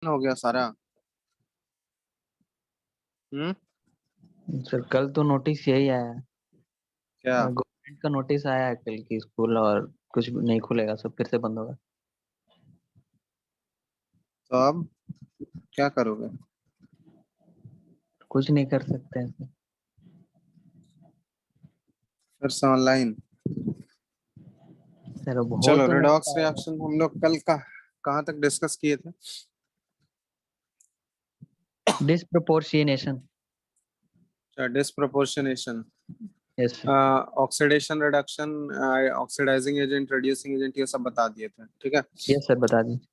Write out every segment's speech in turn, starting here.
हो गया सारा। हम्म। सर कल तो नोटिस यही आया है। क्या? गवर्नमेंट का नोटिस आया है कल की स्कूल और कुछ भी नहीं खुलेगा, सब फिर से बंद होगा। तो अब क्या करोगे? कुछ नहीं कर सकते हैं सर। फिर से ऑनलाइन? सर अब हो चलो, तो नहीं रेडॉक्स पाएगा। रिएक्शन हम लोग कल का कहाँ तक डिस्कस किए थे? Disproportionation. Disproportionation, yes sir. Oxidation, reduction, oxidizing agent, reducing agent, ये सब बता दिए थे। ठीक है। यस सर, बता दीजिए।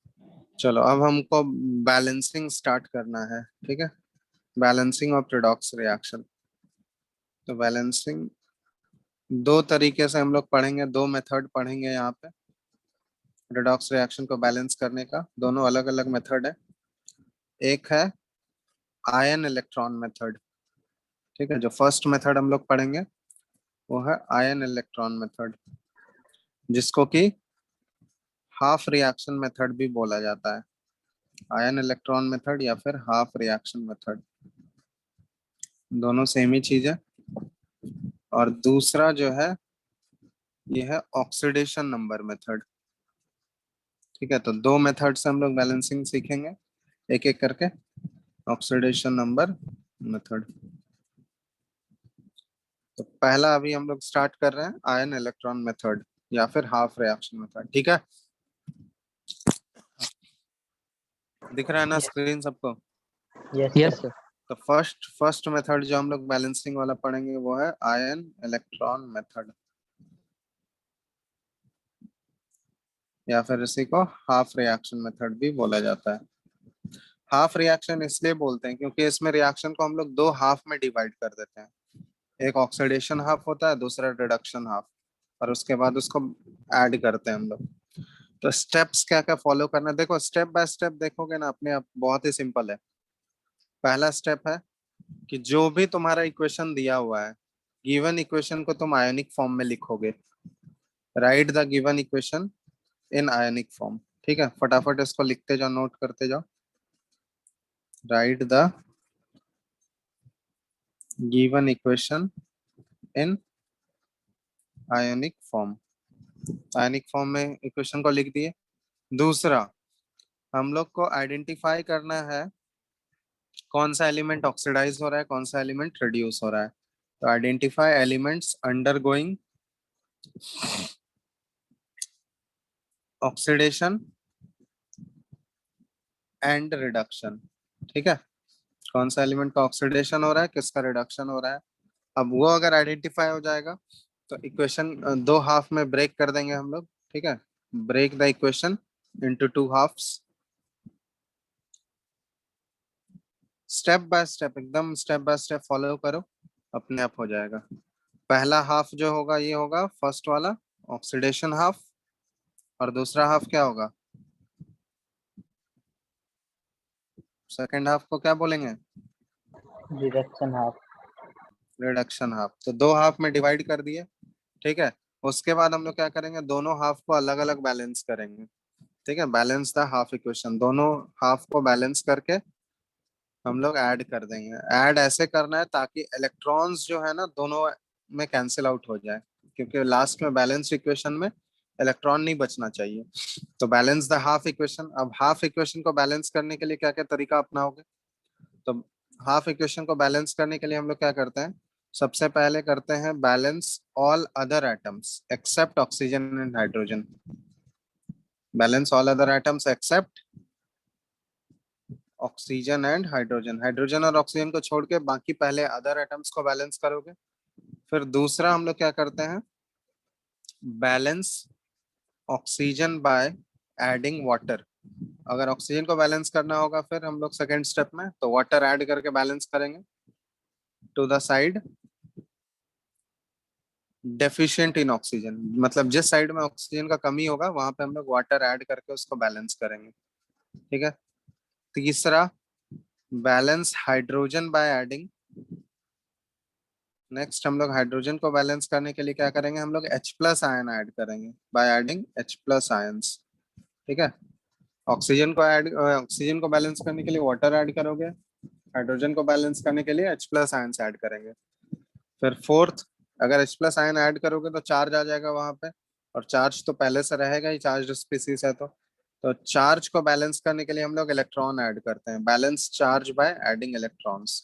चलो, अब हमको बैलेंसिंग स्टार्ट करना है। ठीक है। Balancing of redox reaction. तो बैलेंसिंग दो तरीके से हम लोग पढ़ेंगे, दो मेथड पढ़ेंगे यहाँ पे रेडॉक्स रिएक्शन को बैलेंस करने का। दोनों अलग अलग मेथड है। एक है आयन इलेक्ट्रॉन मेथड। ठीक है। जो फर्स्ट मेथड हम लोग पढ़ेंगे वो है आयन इलेक्ट्रॉन मेथड, जिसको कि हाफ रिएक्शन मेथड भी बोला जाता है। आयन इलेक्ट्रॉन मेथड या फिर हाफ रिएक्शन मेथड, दोनों सेम ही चीज है। और दूसरा जो है ये है ऑक्सीडेशन नंबर मेथड। ठीक है। तो दो मेथड से हम लोग बैलेंसिंग सीखेंगे एक एक करके। Oxidation number method. तो पहला अभी हम लोग स्टार्ट कर रहे हैं आयन इलेक्ट्रॉन मेथड या फिर हाफ रिएक्शन मेथड। ठीक है। दिख रहा है ना यस। स्क्रीन सबको? Yes sir. तो फर्स्ट फर्स्ट मेथड जो हम लोग बैलेंसिंग वाला पढ़ेंगे वो है आयन इलेक्ट्रॉन मेथड, या फिर इसी को हाफ रिएक्शन मेथड भी बोला जाता है। हाफ रिएक्शन इसलिए बोलते हैं क्योंकि इसमें रिएक्शन को हम लोग दो हाफ में डिवाइड कर देते हैं। एक ऑक्सीडेशन हाफ होता है, दूसरा रिडक्शन हाफ, और उसके बाद उसको ऐड करते हैं हम लोग। तो स्टेप्स क्या क्या फॉलो करना है, देखो स्टेप बाय स्टेप देखोगे ना अपने आप बहुत ही सिंपल है। पहला स्टेप है कि जो भी तुम्हारा इक्वेशन दिया हुआ है, गिवन इक्वेशन को तुम आयोनिक फॉर्म में लिखोगे। Right the given equation in ionic form. ठीक है। फटाफट इसको लिखते जाओ, नोट करते जाओ। Right the given equation in ionic form. Ionic form में इक्वेशन को लिख दिए। दूसरा, हम लोग को आइडेंटिफाई करना है कौन सा एलिमेंट ऑक्सीडाइज हो रहा है, कौन सा एलिमेंट रिड्यूस हो रहा है। तो identify elements undergoing oxidation and reduction. ठीक है। कौन सा एलिमेंट का ऑक्सीडेशन हो रहा है, किसका रिडक्शन हो रहा है। अब वो अगर आइडेंटिफाई हो जाएगा तो इक्वेशन दो हाफ में ब्रेक कर देंगे हम लोग। ठीक है। Break the equation into two halves. Step by step, एकदम स्टेप बाय स्टेप फॉलो करो, अपने आप हो जाएगा। पहला हाफ जो होगा ये होगा फर्स्ट वाला, ऑक्सीडेशन हाफ। और दूसरा हाफ क्या होगा? सेकेंड हाफ को क्या बोलेंगे? Deduction half. Reduction half. तो दो हाफ में डिवाइड कर दिए। ठीक है। उसके बाद हम लोग क्या करेंगे, दोनों हाफ को अलग अलग बैलेंस करेंगे। ठीक है। बैलेंस द हाफ इक्वेशन, दोनों हाफ को बैलेंस करके हम लोग ऐड कर देंगे। ऐड ऐसे करना है ताकि इलेक्ट्रॉन्स जो है ना दोनों में कैंसिल आउट हो जाए, क्योंकि लास्ट में बैलेंस इक्वेशन में इलेक्ट्रॉन नहीं बचना चाहिए। तो बैलेंस द हाफ इक्वेशन। अब हाफ इक्वेशन को बैलेंस करने के लिए क्या क्या तरीका अपनाओगे? तो हाफ इक्वेशन को बैलेंस करने के लिए हम लोग क्या करते हैं, सबसे पहले करते हैं balance all other atoms except oxygen and hydrogen. Balance all other atoms except oxygen and hydrogen. Hydrogen और ऑक्सीजन को छोड़ के बाकी पहले अदर एटम्स को बैलेंस करोगे। फिर दूसरा हम लोग क्या करते हैं, balance oxygen by adding water. अगर ऑक्सीजन को बैलेंस करना होगा फिर हम लोग सेकेंड स्टेप में तो वाटर ऐड करके बैलेंस करेंगे to the side deficient in oxygen. मतलब जिस साइड में ऑक्सीजन का कमी होगा वहां पे हम लोग वाटर ऐड करके उसको बैलेंस करेंगे। ठीक है। तीसरा, balance hydrogen by adding. Next हम लोग हाइड्रोजन को बैलेंस करने के लिए क्या करेंगे, हम लोग H+ आयन ऐड करेंगे बाय एडिंग H+ आयंस। ठीक है। ऑक्सीजन को बैलेंस करने के लिए वाटर ऐड करोगे, हाइड्रोजन को बैलेंस करने के लिए H प्लस आयंस ऐड करेंगे। फिर फोर्थ, अगर H प्लस आयन ऐड करोगे तो चार्ज आ जाएगा वहां पे, और चार्ज तो पहले से रहेगा ही, चार्ज स्पीसीज है तो चार्ज को बैलेंस करने के लिए हम लोग इलेक्ट्रॉन ऐड करते हैं, balance charge by adding electrons.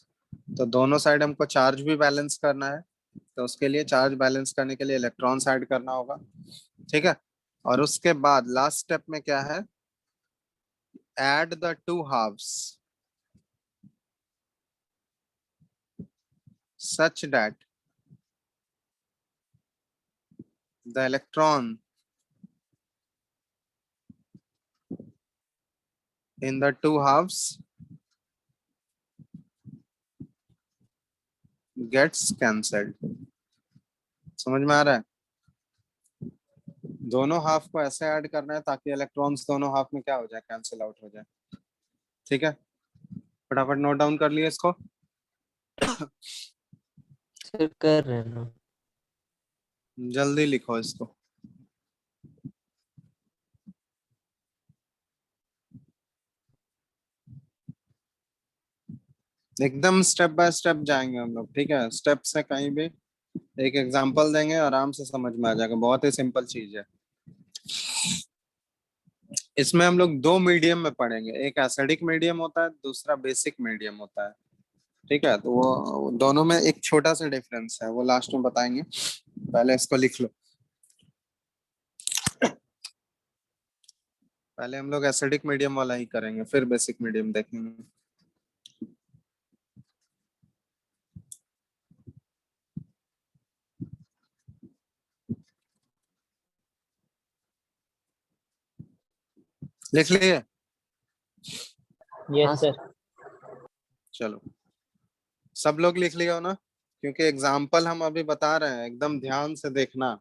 तो दोनों साइड हमको चार्ज भी बैलेंस करना है, तो उसके लिए चार्ज बैलेंस करने के लिए इलेक्ट्रॉन्स ऐड करना होगा। ठीक है, और उसके बाद लास्ट स्टेप में क्या है, add the two halves such that the electron in the two halves gets cancelled। समझ में आ रहा है? दोनों हाफ को ऐसे ऐड करना है ताकि इलेक्ट्रॉन्स दोनों हाफ में क्या हो जाए, कैंसिल आउट हो जाए। ठीक है, फटाफट नोट डाउन कर लिए इसको। सर कर रहे हैं ना। जल्दी लिखो इसको। एकदम स्टेप बाय स्टेप जाएंगे हम लोग, ठीक है, स्टेप से कहीं भी एक एग्जांपल देंगे, आराम से समझ में आ जाएगा, बहुत ही सिंपल चीज है। इसमें हम लोग दो मीडियम में पढ़ेंगे, एक एसिडिक मीडियम होता है, दूसरा बेसिक मीडियम होता है। ठीक है, तो वो दोनों में एक छोटा सा डिफरेंस है, वो लास्ट में बताएंगे, पहले इसको लिख लो। पहले हम लोग एसिडिक मीडियम वाला ही करेंगे, फिर बेसिक मीडियम देखेंगे। लिख लिए? हाँ यस सर। चलो, सब लोग लिख लिया हो ना? क्योंकि एग्जाम्पल हम अभी बता रहे हैं, एकदम ध्यान से देखना,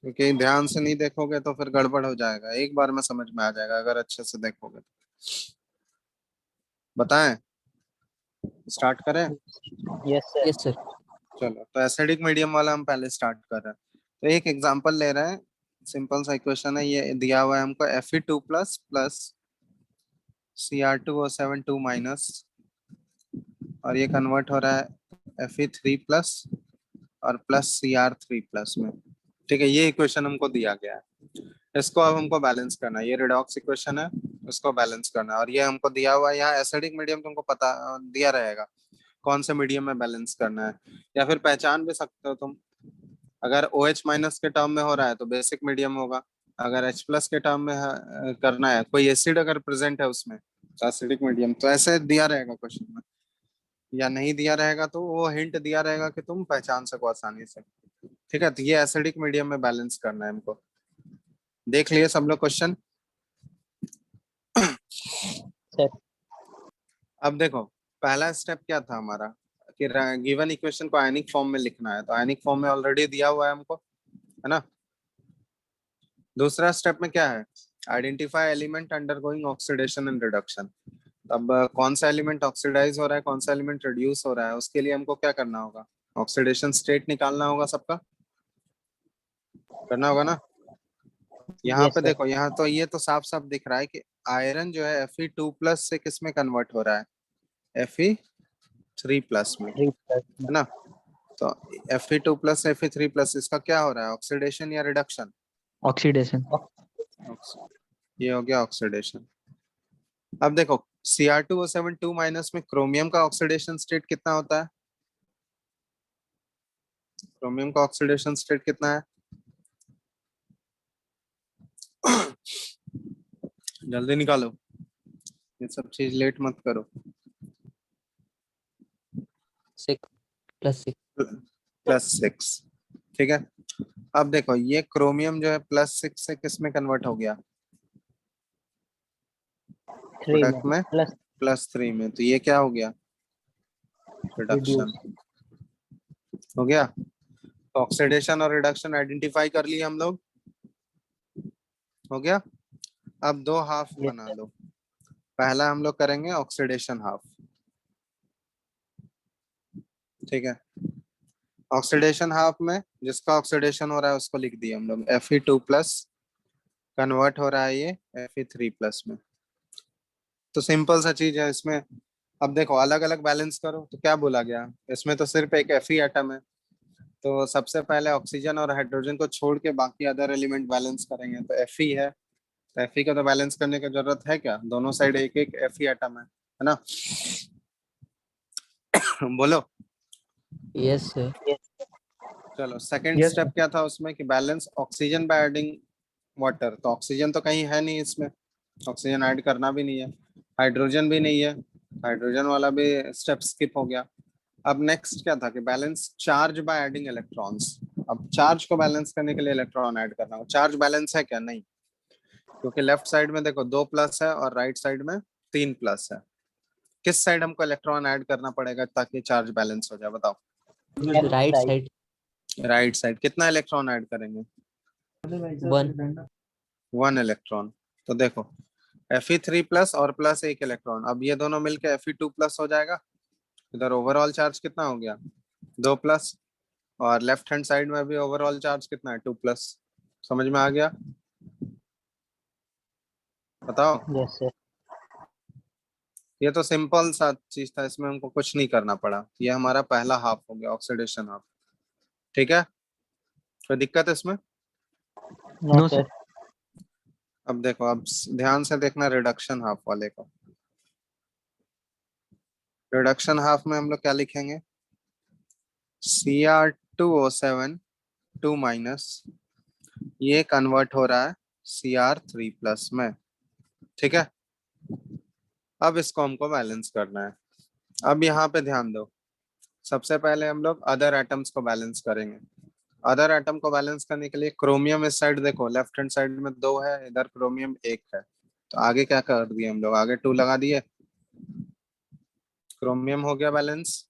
क्योंकि ध्यान से नहीं देखोगे तो फिर गड़बड़ हो जाएगा, एक बार में समझ में आ जाएगा अगर अच्छे से देखोगे तो। बताएं, स्टार्ट करें? Yes sir. Yes sir. चलो, तो एसिडिक मीडियम वाला हम पहले स्टार्ट कर रहे हैं। तो एक एग्जांपल ले रहे हैं, सिंपल सा इक्वेशन है, ये दिया हुआ है हमको Fe2 plus plus Cr2O7 2 minus, और ये कन्वर्ट हो रहा है Fe3 प्लस और प्लस Cr3 प्लस में। ठीक है, ये इक्वेशन हमको दिया गया है, इसको अब हमको बैलेंस करना है, ये रिडॉक्स इक्वेशन है, उसको बैलेंस करना है, और ये हमको दिया हुआ है, यहाँ एसिडिक मीडियम तुमको पता दिया रहेगा कौन से मीडियम में बैलेंस करना है, या फिर पहचान भी सकते हो तुम, अगर OH माइनस के टर्म में हो रहा है तो बेसिक मीडियम होगा, अगर H प्लस के टर्म में करना है, कोई एसिड अगर प्रेजेंट है उसमें तो एसिडिक मीडियम। तो ऐसे दिया रहेगा क्वेश्चन में, या नहीं दिया रहेगा तो वो हिंट दिया रहेगा कि तुम पहचान सको आसानी से। ठीक है, तो ये एसिडिक मीडियम में बैलेंस करना है हमको। देख लिए सब लोग क्वेश्चन? सर अब देखो, पहला स्टेप क्या था हमारा, कि गिवन इक्वेशन को आयनिक फॉर्म में लिखना है, तो आयनिक फॉर्म में ऑलरेडी दिया हुआ है हमको, है ना। दूसरा स्टेप में क्या है, identify element undergoing oxidation and reduction. अब कौन सा एलिमेंट ऑक्सीडाइज हो रहा है, कौन सा एलिमेंट रिड्यूस हो रहा है, उसके लिए हमको क्या करना होगा, ऑक्सीडेशन स्टेट निकालना होगा, सबका करना होगा ना। यहाँ यस पे सर। देखो, यहाँ तो ये तो साफ साफ दिख रहा है कि आयरन जो है Fe2 प्लस से किस में कन्वर्ट हो रहा है, Fe3 प्लस में, 3 प्लस है ना। तो Fe2 प्लस Fe3 प्लस, इसका क्या हो रहा है, ऑक्सीडेशन या रिडक्शन? ऑक्सीडेशन। ये हो गया ऑक्सीडेशन। अब देखो, Cr2O7 2 माइनस में क्रोमियम का ऑक्सीडेशन स्टेट कितना होता है, क्रोमियम का ऑक्सीडेशन स्टेट कितना है? जल्दी निकालो, ये सब चीज लेट मत करो। 6 + 6। +6, ठीक है। अब देखो, ये क्रोमियम जो है +6 से किस में कन्वर्ट हो गया, 3 में प्रोडक्ट में प्लस +3 में, तो ये क्या हो गया, रिडक्शन रिड्यूस। हो गया। तो ऑक्सीडेशन और रिडक्शन आइडेंटिफाई कर लिए हम लोग, हो गया। अब दो हाफ यस बना सर। लो, पहला हम लोग करेंगे ऑक्सीडेशन हाफ, ठीक है। ऑक्सीडेशन हाफ में जिसका ऑक्सीडेशन हो रहा है उसको लिख दिए हम लोग Fe2 प्लस कन्वर्ट हो रहा है ये Fe3+ में। तो सिंपल सा चीज है इसमें। अब देखो अलग अलग बैलेंस करो तो क्या बोला गया, इसमें तो सिर्फ एक Fe एटम है, तो सबसे पहले ऑक्सीजन और हाइड्रोजन को छोड़ के बाकी अदर एलिमेंट बैलेंस करेंगे, तो Fe है, तो Fe को तो बैलेंस करने की जरूरत है क्या, दोनों साइड एक एक Fe एटम है ना। बोलो। Yes sir. Yes. चलो सेकंड Yes, स्टेप क्या था उसमें कि balance oxygen by adding water, तो ऑक्सीजन तो कहीं है नहीं इसमें, ऑक्सीजन ऐड करना भी नहीं है, हाइड्रोजन भी नहीं है, हाइड्रोजन वाला भी स्टेप स्किप हो गया। अब नेक्स्ट क्या था कि balance charge by adding electrons. अब चार्ज को बैलेंस करने के लिए इलेक्ट्रॉन ऐड करना हो, चार्ज बैलेंस है क्या, नहीं, क्योंकि लेफ्ट साइड में देखो 2 प्लस है और राइट साइड में 3 प्लस है। किस साइड हमको इलेक्ट्रॉन ऐड करना पड़ेगा ताकि चार्ज बैलेंस हो जाए, बताओ। Right Side. Side right side कितना इलेक्ट्रॉन ऐड करेंगे, 1। 1 इलेक्ट्रॉन। तो देखो Fe3+ और प्लस एक इलेक्ट्रॉन, अब ये दोनों मिलके Fe2+ हो जाएगा। इधर ओवरऑल चार्ज कितना हो गया, 2+, और लेफ्ट हैंड साइड में भी ओवरऑल चार्ज कितना है, 2+। समझ में आ गया, बताओ। Yes, sir. ये तो सिंपल सा चीज था, इसमें हमको कुछ नहीं करना पड़ा, ये हमारा पहला हाफ हो गया, ऑक्सीडेशन हाफ। ठीक है, कोई दिक्कत है इसमें। No, no sir. सर। अब देखो, अब ध्यान से देखना रिडक्शन हाफ वाले को। रिडक्शन हाफ में हम लोग क्या लिखेंगे, Cr2O7 2- ये कन्वर्ट हो रहा है Cr3+ में। ठीक है, अब इसको हमको बैलेंस करना है। अब यहाँ पे ध्यान दो, सबसे पहले हम लोग अदर एटम्स को बैलेंस करेंगे। अदर एटम को बैलेंस करने के लिए क्रोमियम इस साइड देखो, लेफ्ट हैंड साइड में 2 है, इधर क्रोमियम 1 है, तो आगे क्या कर दिए हम लोग, आगे 2 लगा दिए, क्रोमियम हो गया बैलेंस।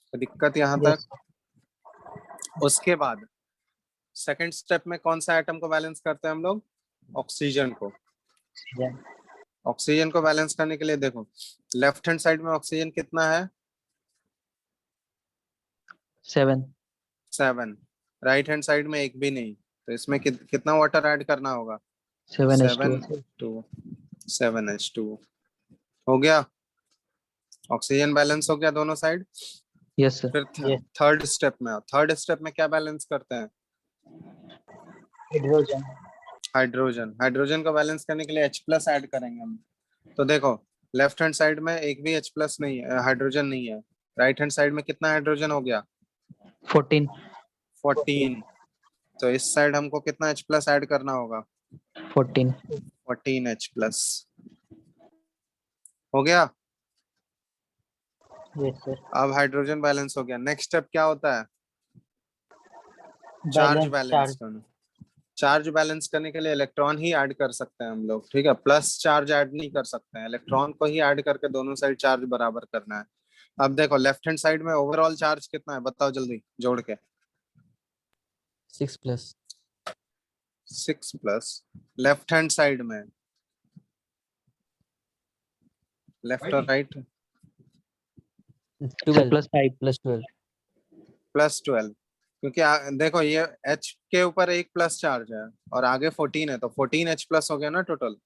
तो दिक्कत यहाँ तक। Yes. उसके बाद सेकंड स्टेप में कौन सा एटम को बैलेंस करते हैं हम लोग, ऑक्सीजन को। Oxygen. ऑक्सीजन को बैलेंस करने के लिए देखो लेफ्ट हैंड साइड में ऑक्सीजन कितना है, 7। 7, राइट हैंड साइड में एक भी नहीं, तो इसमें कितना वाटर ऐड करना होगा, 7H2O। 7 हो गया, ऑक्सीजन बैलेंस हो गया दोनों साइड। Yes sir. फिर Yes. थर्ड स्टेप में, थर्ड स्टेप में क्या बैलेंस करते हैं, Hydrogen. हाइड्रोजन। हाइड्रोजन को बैलेंस करने के लिए H+ ऐड करेंगे हम। तो देखो लेफ्ट हैंड साइड में एक भी H+ नहीं है, हाइड्रोजन नहीं है, राइट हैंड साइड में कितना हाइड्रोजन हो गया, 14। 14। तो इस साइड हमको कितना H+ ऐड करना होगा, 14। 14H+ हो गया। Yes, sir. अब हाइड्रोजन बैलेंस हो गया, नेक्स्ट स्टेप क्या होता है, चार्ज Balance बैलेंस charge. करना। चार्ज बैलेंस करने के लिए इलेक्ट्रॉन ही ऐड कर सकते हैं हम लोग, ठीक है, प्लस चार्ज ऐड नहीं कर सकते हैं, इलेक्ट्रॉन को ही ऐड करके दोनों साइड चार्ज बराबर करना है। अब देखो लेफ्ट हैंड साइड में ओवरऑल चार्ज कितना है, बताओ जल्दी जोड़ के, 6+। 6+, लेफ्ट हैंड साइड में, लेफ्ट और राइट, 6+5+12। +12, क्योंकि देखो ये H के ऊपर एक प्लस चार्ज है और आगे 14 है, तो 14H+ हो गया ना टोटल,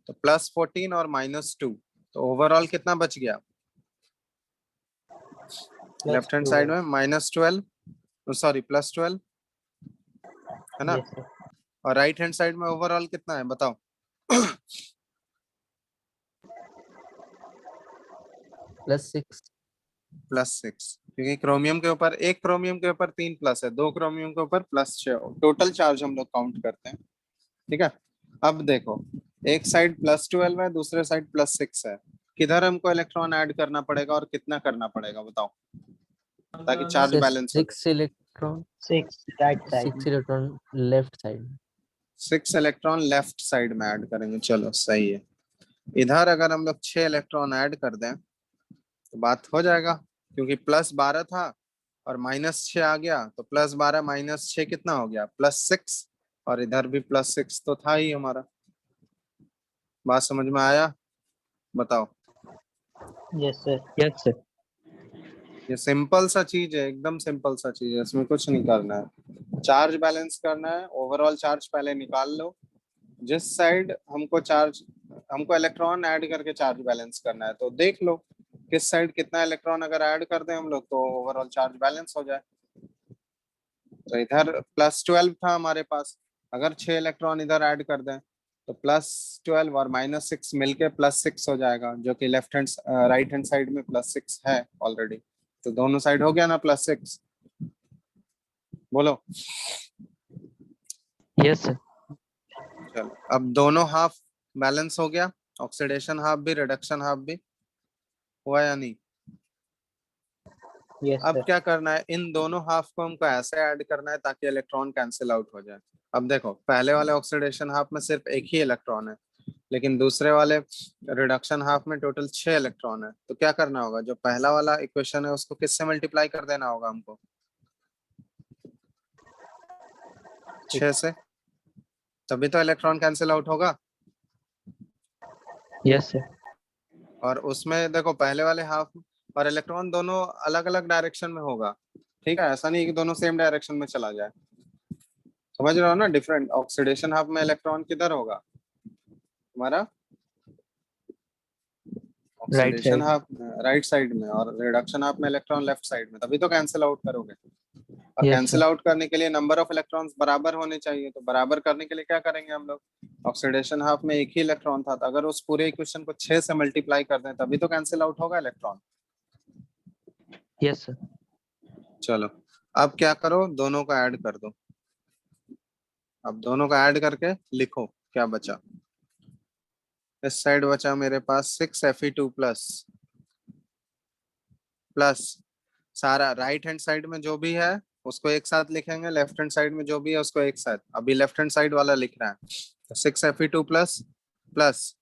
तो +14 और -2, तो ओवरऑल कितना बच गया, Plus लेफ्ट हैंड 12. साइड में -12, सॉरी +12 है ना, Yes, sir. और राइट हैंड साइड में ओवरऑल कितना है बताओ, +6। +6, क्योंकि क्रोमियम के ऊपर एक, क्रोमियम के ऊपर 3 प्लस है, 2 क्रोमियम के ऊपर +6, टोटल चार्ज हम लोग काउंट करते हैं। ठीक है, अब देखो एक साइड +12 है, दूसरे साइड +6 है, किधर हमको इलेक्ट्रॉन ऐड करना पड़ेगा और कितना करना पड़ेगा बताओ, ताकि चार्ज बैलेंस हो जाए। 6 electron. 6 right side. 6 electron left side. 6 electron left side में ऐड करेंगे, चलो सही है। इधर अगर हम लोग 6 इलेक्ट्रॉन ऐड कर दें तो बात हो जाएगा, क्योंकि +12 था और -6 आ गया, तो +12 -6 कितना हो गया, +6, और इधर भी +6 तो था ही हमारा। बात समझ में आया, बताओ। Yes, sir. Yes sir. ये सिंपल सा चीज है, एकदम सिंपल सा चीज है, इसमें कुछ नहीं करना है। चार्ज बैलेंस करना है, ओवरऑल चार्ज पहले निकाल लो। जिस साइड हमको इलेक्ट्रॉन ऐड करके चार्ज बैलेंस करना है, तो देख लो किस साइड कितना इलेक्ट्रॉन अगर ऐड कर दें हम लोग तो ओवरऑल चार्ज बैलेंस हो जाए। तो इधर +12 था हमारे पास, अगर 6 इलेक्ट्रॉन इधर ऐड कर दें तो +12 और -6 मिलके +6 हो जाएगा, जो कि राइट हैंड साइड में +6 है ऑलरेडी। तो दोनों साइड हो गया ना +6, बोलो। Yes sir. चलो अब दोनों हाफ बैलेंस हो गया, ऑक्सीडेशन हाफ भी रिडक्शन हाफ भी हुआ या नहीं? Yes, अब sir. क्या करना है, इन दोनों हाफ को हमको ऐसे ऐड करना है ताकि इलेक्ट्रॉन कैंसिल आउट हो जाए। अब देखो पहले वाले ऑक्सीडेशन हाफ में सिर्फ एक ही इलेक्ट्रॉन है, लेकिन दूसरे वाले रिडक्शन हाफ में टोटल 6 इलेक्ट्रॉन है। तो क्या करना होगा, जो पहला वाला इक्वेशन है उसको किससे मल्टीप्लाई कर देना होगा हमको? 6 से, तभी तो इलेक्ट्रॉन कैंसिल आउट होगा। Yes sir. और उसमें देखो पहले वाले हाफ और इलेक्ट्रॉन दोनों अलग अलग डायरेक्शन में होगा, ठीक है, ऐसा नहीं कि दोनों सेम डायरेक्शन में चला जाए। समझ रहे हो ना, डिफरेंट ऑक्सीडेशन हाफ में इलेक्ट्रॉन किधर होगा हमारा, right oxidation side. Half right side में, और रिडक्शन हाफ में इलेक्ट्रॉन लेफ्ट साइड में, तभी तो कैंसिल आउट करोगे। और यस कैंसिल सर। आउट करने के लिए नंबर ऑफ इलेक्ट्रॉन्स बराबर होने चाहिए, तो बराबर करने के लिए क्या करेंगे हम लोग, ऑक्सीडेशन हाफ में एक ही इलेक्ट्रॉन था, तो अगर उस पूरे इक्वेशन को 6 से मल्टीप्लाई कर दें तभी तो कैंसिल आउट होगा इलेक्ट्रॉन। Yes sir. चलो अब क्या करो, दोनों को ऐड कर दो। अब दोनों को ऐड करके लिखो क्या बचा। इस साइड बचा मेरे पास 6Fe2 प्लस सारा राइट हैंड साइड में जो भी है उसको एक साथ लिखेंगे, लेफ्ट हैंड साइड में जो भी है उसको एक साथ। अभी लेफ्ट हैंड साइड वाला लिख रहा है, तो 6Fe2 plus plus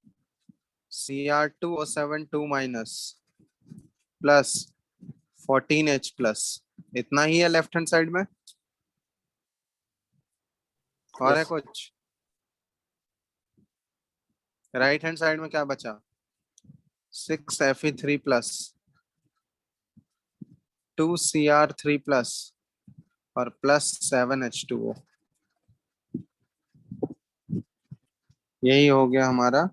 Cr2O7 2 minus plus 14H plus, इतना ही है लेफ्ट हैंड साइड में, और है यस। कुछ? राइट हैंड साइड में क्या बचा, 6Fe3 प्लस 2Cr3 प्लस और प्लस 7H2O। यही हो गया हमारा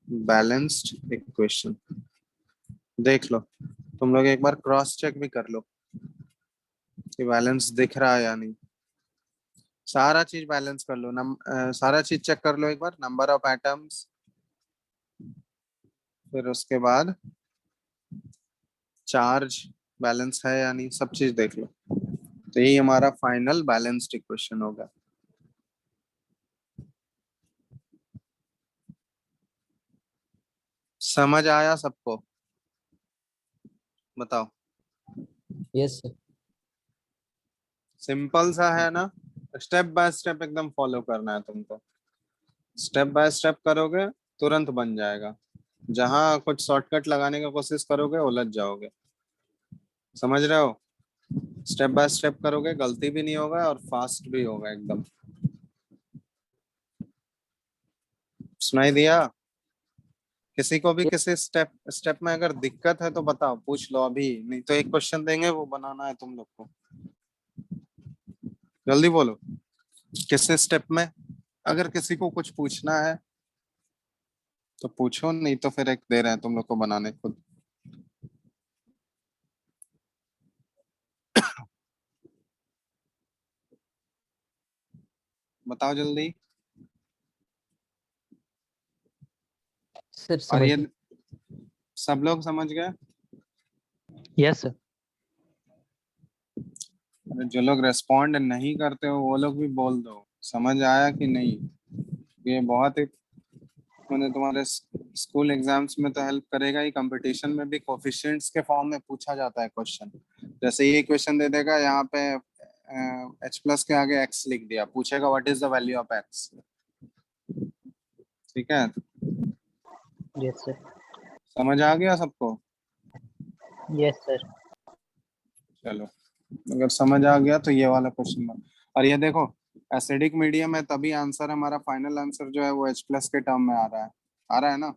बैलेंस्ड इक्वेशन। देख लो तुम लोग एक बार क्रॉस चेक भी कर लो कि बैलेंस दिख रहा है या नहीं। सारा चीज बैलेंस कर लो, सारा चीज चेक कर लो एक बार, नंबर ऑफ एटम्स, फिर उसके बाद चार्ज बैलेंस है या नहीं, सब चीज देख लो। तो यही हमारा फाइनल बैलेंस्ड इक्वेशन होगा। समझ आया सबको? बताओ। Yes sir. सिंपल सा है ना, स्टेप बाय स्टेप एकदम फॉलो करना है तुमको। स्टेप बाय स्टेप करोगे तुरंत बन जाएगा, जहां कुछ शॉर्टकट लगाने की कोशिश करोगे उलझ जाओगे। समझ रहे हो, स्टेप बाय स्टेप करोगे गलती भी नहीं होगा और फास्ट भी होगा एकदम। सुनाई दिया? किसी को भी किसी स्टेप स्टेप में अगर दिक्कत है तो बताओ, पूछ लो अभी, नहीं तो एक क्वेश्चन देंगे वो बनाना है तुम लोग को। जल्दी बोलो, किसी स्टेप में अगर किसी को कुछ पूछना है तो पूछो, नहीं तो फिर एक दे रहे हैं तुम लोग को बनाने खुद। बताओ जल्दी। सर और समझ ये सब लोग समझ गए? Yes sir. अरे जो लोग रेस्पॉन्ड नहीं करते हो वो लोग भी बोल दो समझ आया कि नहीं। ये बहुत ही मैंने तुम्हारे स्कूल एग्जाम्स में तो हेल्प करेगा ही, कंपटीशन में भी कोफिशिएंट्स के फॉर्म में पूछा जाता है क्वेश्चन। जैसे ये क्वेश्चन दे देगा यहाँ पे H+ के आगे x लिख दिया, पूछेगा what is the value of x। ठीक है, Yes, sir. समझ आ गया सबको? Yes, sir. चलो अगर समझ आ गया तो ये वाला क्वेश्चन। और ये देखो एसिडिक मीडियम है तभी आंसर, हमारा फाइनल आंसर जो है वो H+ के टर्म में आ रहा है। आ रहा है ना,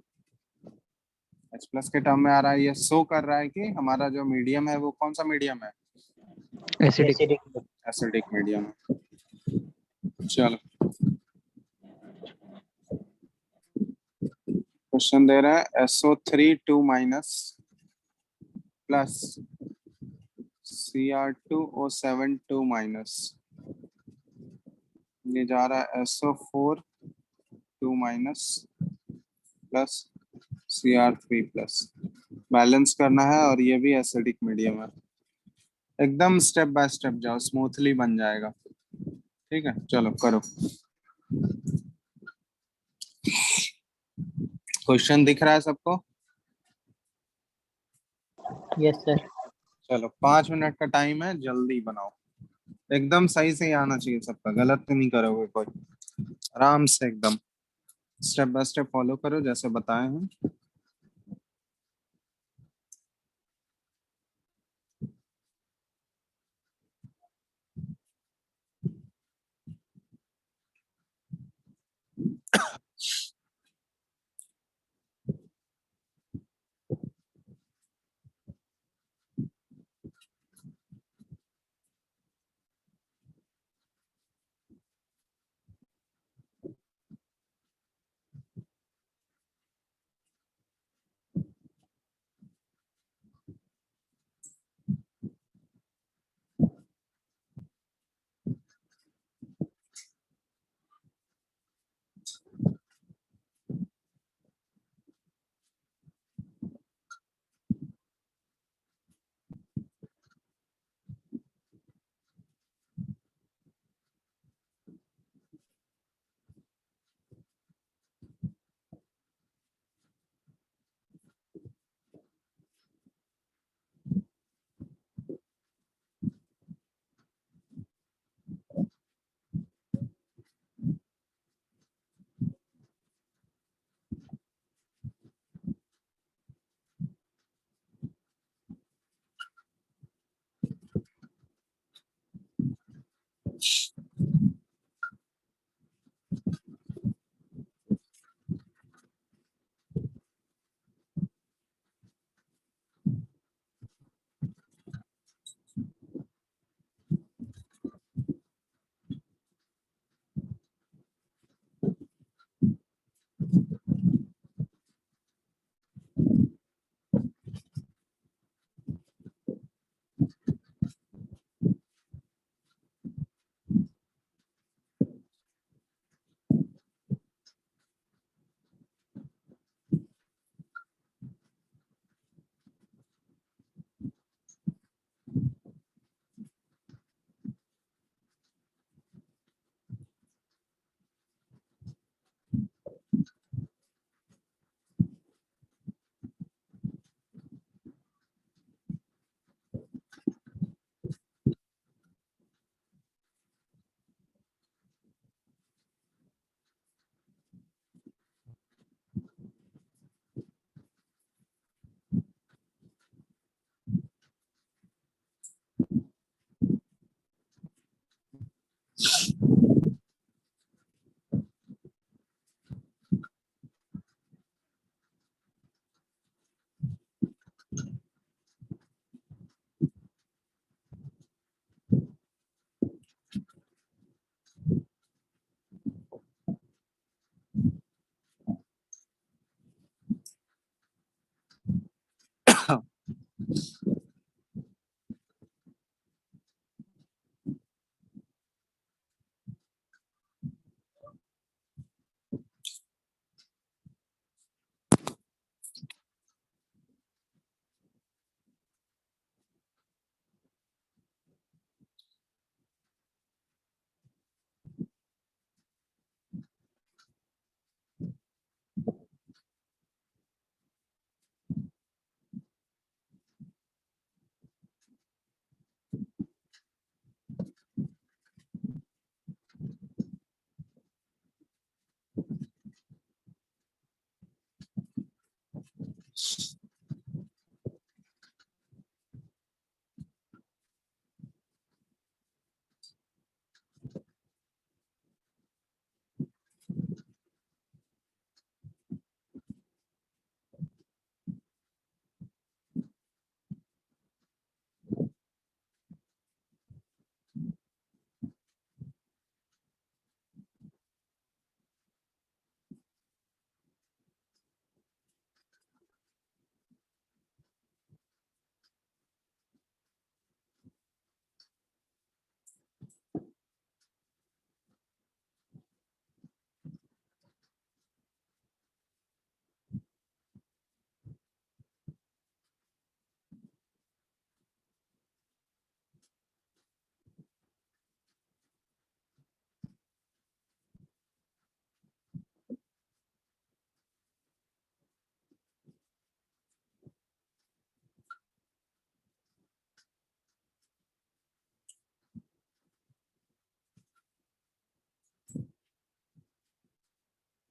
H+ के टर्म में आ रहा है। ये शो कर रहा है कि हमारा जो मीडियम है वो कौन सा मीडियम है, एसिडिक। Acidic. एसिडिक मीडियम है। चलो क्वेश्चन दे रहा है SO3 2 minus plus Cr2O7 2 minus, ये जा रहा है SO4 2 minus plus Cr3 plus, balance करना है और ये भी एसिडिक मीडियम है। एकदम स्टेप बाय स्टेप जाओ, स्मूथली बन जाएगा। ठीक है चलो करो। क्वेश्चन दिख रहा है सबको? Yes, sir. चलो 5 मिनट का टाइम है, जल्दी बनाओ। एकदम सही से ही आना चाहिए सबका, गलत तो नहीं करोगे कोई। आराम से एकदम स्टेप बाय स्टेप फॉलो करो जैसे बताए हैं।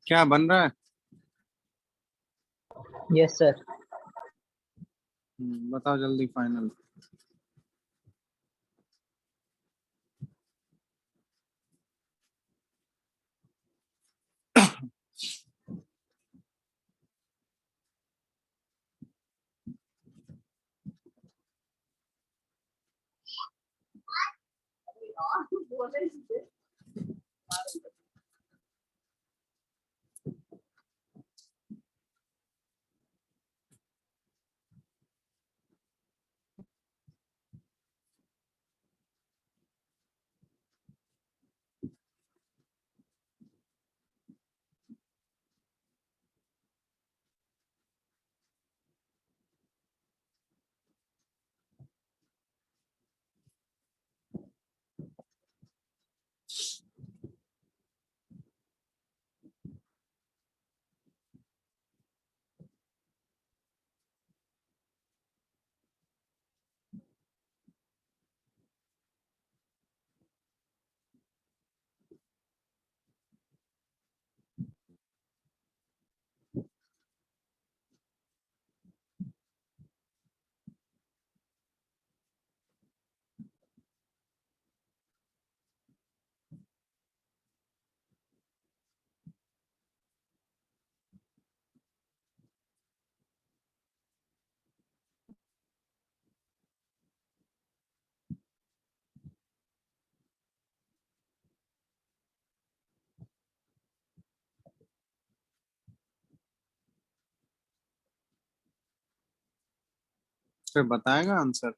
क्या बन रहा है? Yes, sir. बताओ जल्दी फाइनल। फिर बताएगा आंसर?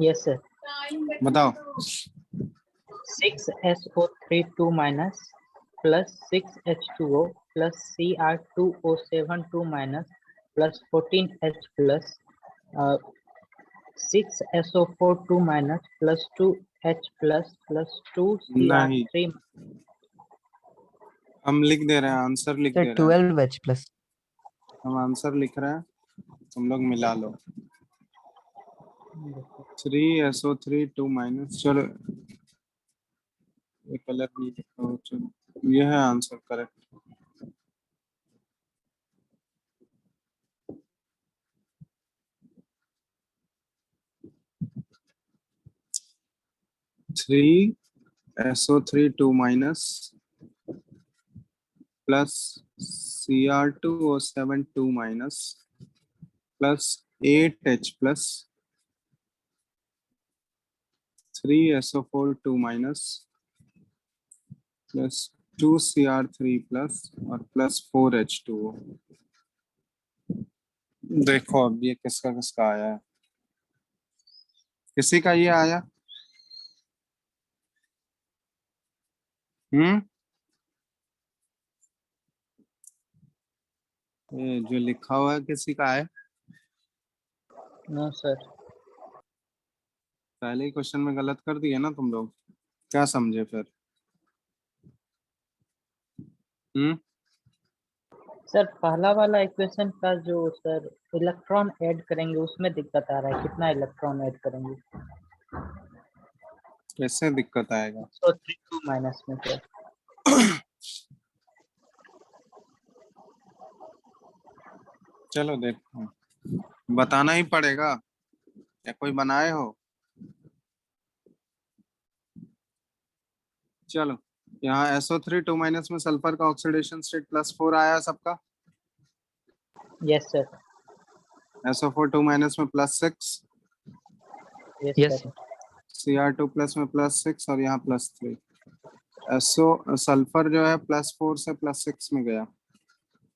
Yes, sir. बताओ। 6SO32 minus plus 6H2O plus Cr2O72 minus plus 14H plus 6SO42 minus plus 2H plus 2 नहीं, Cr3 हम लिख दे रहे हैं, आंसर लिख सर दे रहे हैं। 12H प्लस हम आंसर लिख रहे हैं, तुम लोग मिला लो। 3SO3 2 माइनस, चलो ये कलर नहीं लिखा, चलो ये है answer correct. Three SO3 2 minus plus Cr2O7 2 minus plus 8H plus 3SO4 2 minus plus 2Cr3 plus और प्लस 4H2O। देखो अब ये किसका किसका आया है। किसी का ये आया? ये जो लिखा हुआ है किसी का है? No, sir. पहले ही क्वेश्चन में गलत कर दिया ना तुम लोग, क्या समझे फिर? सर पहला वाला इक्वेशन का जो सर इलेक्ट्रॉन ऐड करेंगे उसमें दिक्कत आ रहा है, कितना इलेक्ट्रॉन ऐड करेंगे? कैसे दिक्कत आएगा? तो 2 माइनस में सर। चलो देखते हैं, बताना ही पड़ेगा या कोई बनाए हो? चलो यहाँ SO3 2 माइनस में सल्फर का ऑक्सीडेशन स्टेट +4 आया सबका। Yes sir. SO4 2 माइनस में +6, yes yes sir. Cr2 plus में +6 और यहाँ +3। सल्फर जो है +4 से +6 में गया,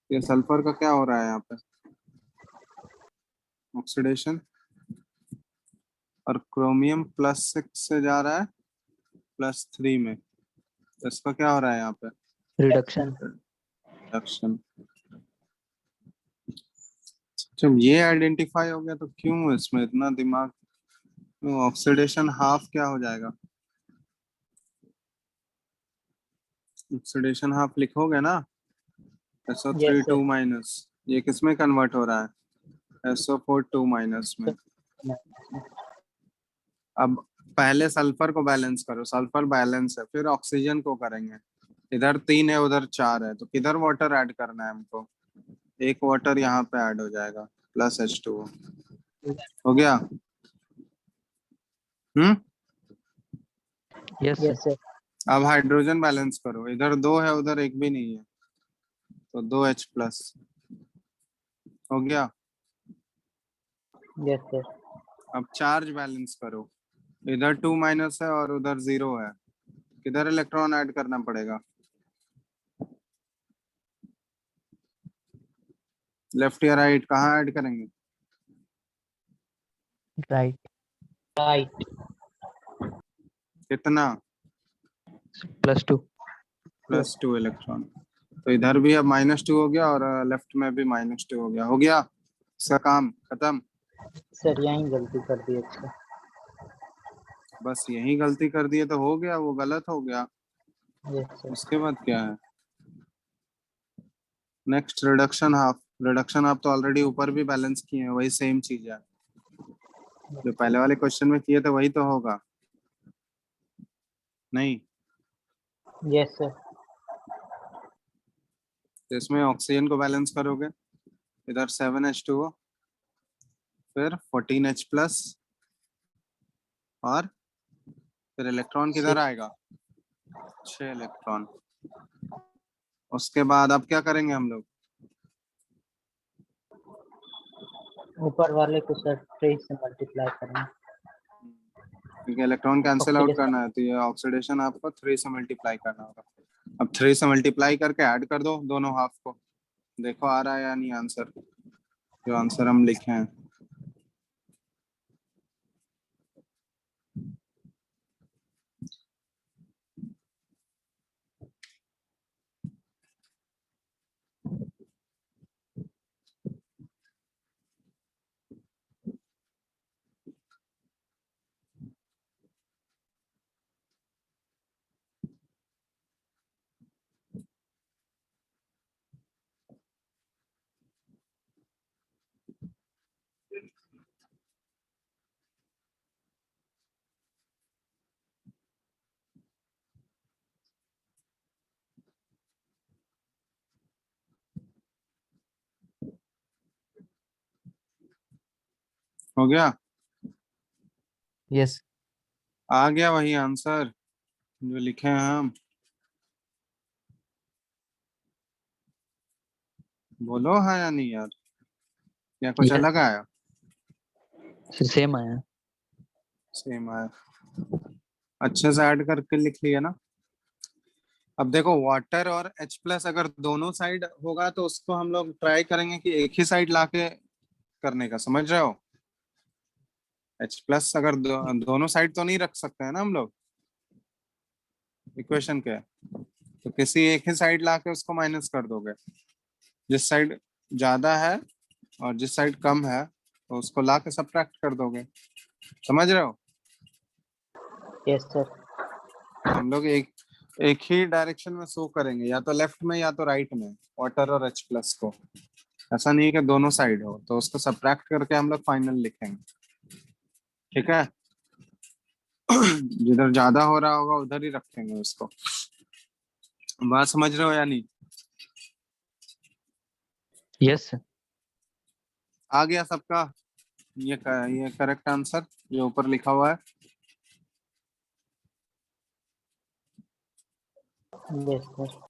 ये सल्फर का क्या हो रहा है यहाँ पे? ऑक्सीडेशन। और क्रोमियम +6 से जा रहा है +3 में, तो इसका क्या हो रहा है यहाँ पे? Reduction reduction. जब ये आइडेंटिफाई हो गया तो क्यों इसमें इतना दिमाग? ऑक्सीडेशन हाफ क्या हो जाएगा? ऑक्सीडेशन हाफ लिखोगे ना, SO3 2 माइनस, ये किसमें कन्वर्ट हो रहा है? SO4 2 माइनस में। अब पहले सल्फर को बैलेंस करो, सल्फर बैलेंस है, फिर ऑक्सीजन को करेंगे। इधर 3 है उधर 4 है, तो किधर वाटर ऐड करना है हमको? एक वाटर यहाँ पे ऐड हो जाएगा प्लस H2O। हो गया? Yes yes sir. सर। अब हाइड्रोजन बैलेंस करो, इधर 2 है उधर एक भी नहीं है, तो 2H+। हो गया? Yes sir. अब चार्ज बैलेंस करो, इधर 2 माइनस है और उधर 0 है, किधर इलेक्ट्रॉन ऐड करना पड़ेगा? लेफ्ट या राइट, कहाँ ऐड करेंगे? राइट। राइट। कितना? +2। +2 इलेक्ट्रॉन। तो इधर भी अब -2 हो गया और लेफ्ट में भी -2 हो गया। हो गया इसका काम खत्म। सर यहीं गलती कर दी। अच्छा। बस यही गलती कर दिए तो हो गया, वो गलत हो गया। Yes sir. उसके बाद क्या है? Next reduction half. Reduction half तो ऑलरेडी ऊपर भी बैलेंस किए हैं, वही सेम चीज है जो पहले वाले क्वेश्चन में किए थे, वही तो होगा नहीं? Yes sir. तो इसमें ऑक्सीजन को बैलेंस करोगे, इधर 7H2O, फिर 14H+ और फिर इलेक्ट्रॉन किधर आएगा? 6 इलेक्ट्रॉन। उसके बाद अब क्या करेंगे हम लोग? ऊपर वाले को सर 3 से मल्टीप्लाई करेंगे। क्योंकि इलेक्ट्रॉन कैंसिल आउट ऑक्सीडेशन। करना है, तो ये ऑक्सीडेशन आपको 3 से मल्टीप्लाई करना होगा। अब 3 से मल्टीप्लाई करके ऐड कर दो दोनों हाफ को, देखो आ रहा है या नहीं आंसर, जो आंसर हम लिखे हैं। हो गया? यस। आ गया वही आंसर जो लिखे हैं हम? बोलो हाँ या नहीं यार, या कुछ यस अलग आया? सेम आया। सेम आया। अच्छे से ऐड करके लिख लिया ना? अब देखो वाटर और H+ अगर दोनों साइड होगा तो उसको हम लोग ट्राई करेंगे कि एक ही साइड लाके करने का, समझ रहे हो? H+ अगर दोनों साइड तो नहीं रख सकते हैं ना हम लोग इक्वेशन के, तो किसी एक ही साइड लाके उसको माइनस कर दोगे। जिस साइड ज्यादा है और जिस साइड कम है तो उसको लाके सब्ट्रैक्ट कर दोगे, समझ रहे हो? Yes sir. हम लोग एक ही डायरेक्शन में शो करेंगे, या तो लेफ्ट में या तो राइट में, वाटर और H+ को। ऐसा नहीं है कि दोनों साइड हो, तो उसको सब्ट्रैक्ट करके हम लोग फाइनल लिखेंगे, ठीक है? जिधर ज्यादा हो रहा होगा उधर ही रखेंगे उसको। बात समझ रहे हो या नहीं? यस। आ गया सबका? ये करेक्ट आंसर जो ऊपर लिखा हुआ है? Yes sir.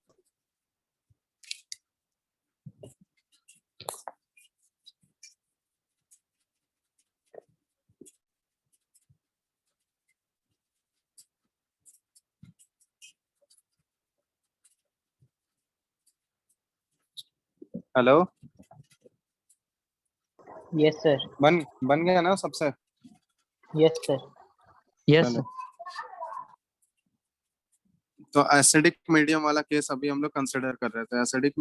Hello? Yes sir. बन गया ना सबसे? Yes sir. यस। चलो, तो एसिडिक मीडियम वाला केस अभी हम लोग कंसिडर कर रहे थे। एसिडिक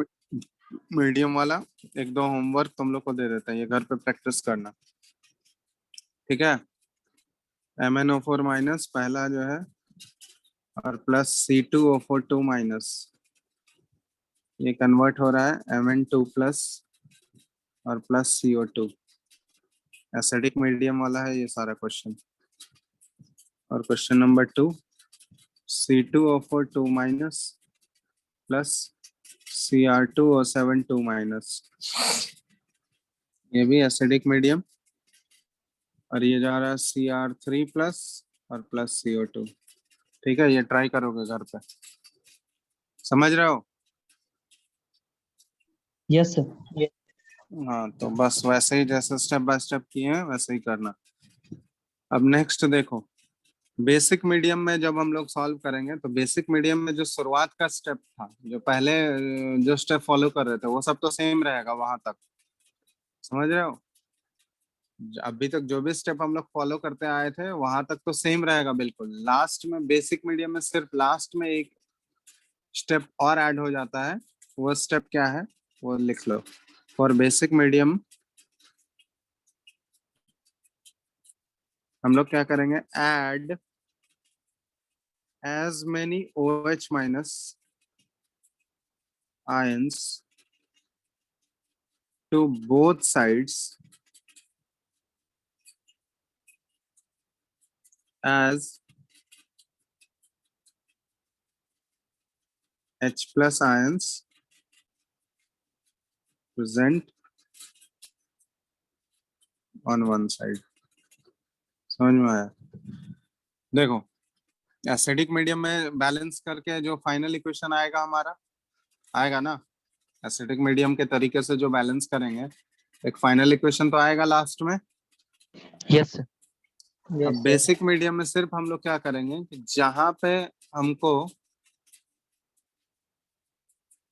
मीडियम वाला एक दो होमवर्क तुम लोग को दे देते हैं, ये घर पे प्रैक्टिस करना, ठीक है? MnO4- पहला जो है, और प्लस C2O4 2-, ये कन्वर्ट हो रहा है Mn2+ और प्लस CO2। एसिडिक मीडियम वाला है ये सारा क्वेश्चन। और question number 2, C2O4 2- plus Cr2 और 7 2 माइनस, ये भी एसिडिक मीडियम, और ये जा रहा है Cr3 प्लस और प्लस CO2। ठीक है, ये ट्राई करोगे घर पे, समझ रहे हो? Yes sir. हाँ, तो बस वैसे ही जैसे स्टेप बाय स्टेप किए हैं वैसे ही करना। अब नेक्स्ट देखो, बेसिक मीडियम में जब हम लोग सॉल्व करेंगे तो बेसिक मीडियम में जो शुरुआत का स्टेप था, जो पहले जो स्टेप फॉलो कर रहे थे वो सब तो सेम रहेगा वहां तक, समझ रहे हो? अभी तक जो भी स्टेप हम लोग फॉलो करते आए थे वहां तक तो सेम रहेगा बिल्कुल। लास्ट में बेसिक मीडियम में सिर्फ लास्ट में एक स्टेप और ऐड हो जाता है। वो स्टेप क्या है वो लिख लो। फॉर बेसिक मीडियम हम लोग क्या करेंगे, add as many OH minus ions to both sides as H plus ions present on one side। समझ में आया? देखो, एसिडिक मीडियम में बैलेंस करके जो फाइनल इक्वेशन आएगा हमारा, आएगा ना? एसिडिक मीडियम के तरीके से जो बैलेंस करेंगे एक फाइनल इक्वेशन तो आएगा लास्ट में। Yes sir. अब यस सर। बेसिक मीडियम में सिर्फ हम लोग क्या करेंगे कि जहां पे हमको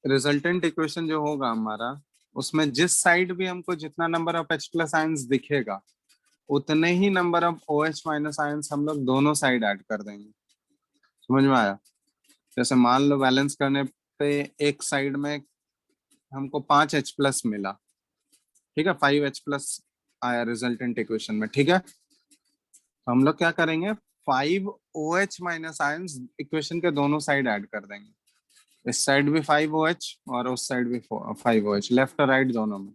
रिजल्टेंट इक्वेशन जो होगा हमारा, उसमें जिस साइड भी हमको जितना number of H plus ions दिखेगा उतने ही number of OH minus ions हम लोग दोनों साइड ऐड कर देंगे। समझ में आया? जैसे मान लो बैलेंस करने पे एक साइड में हमको 5H प्लस मिला, ठीक है, 5H प्लस आया रिजल्टेंट इक्वेशन में, ठीक है। तो हम लोग क्या करेंगे, 5OH माइनस आयंस इक्वेशन के दोनों साइड ऐड कर देंगे। इस साइड भी 5OH और उस साइड भी 5OH, लेफ्ट और राइट दोनों में।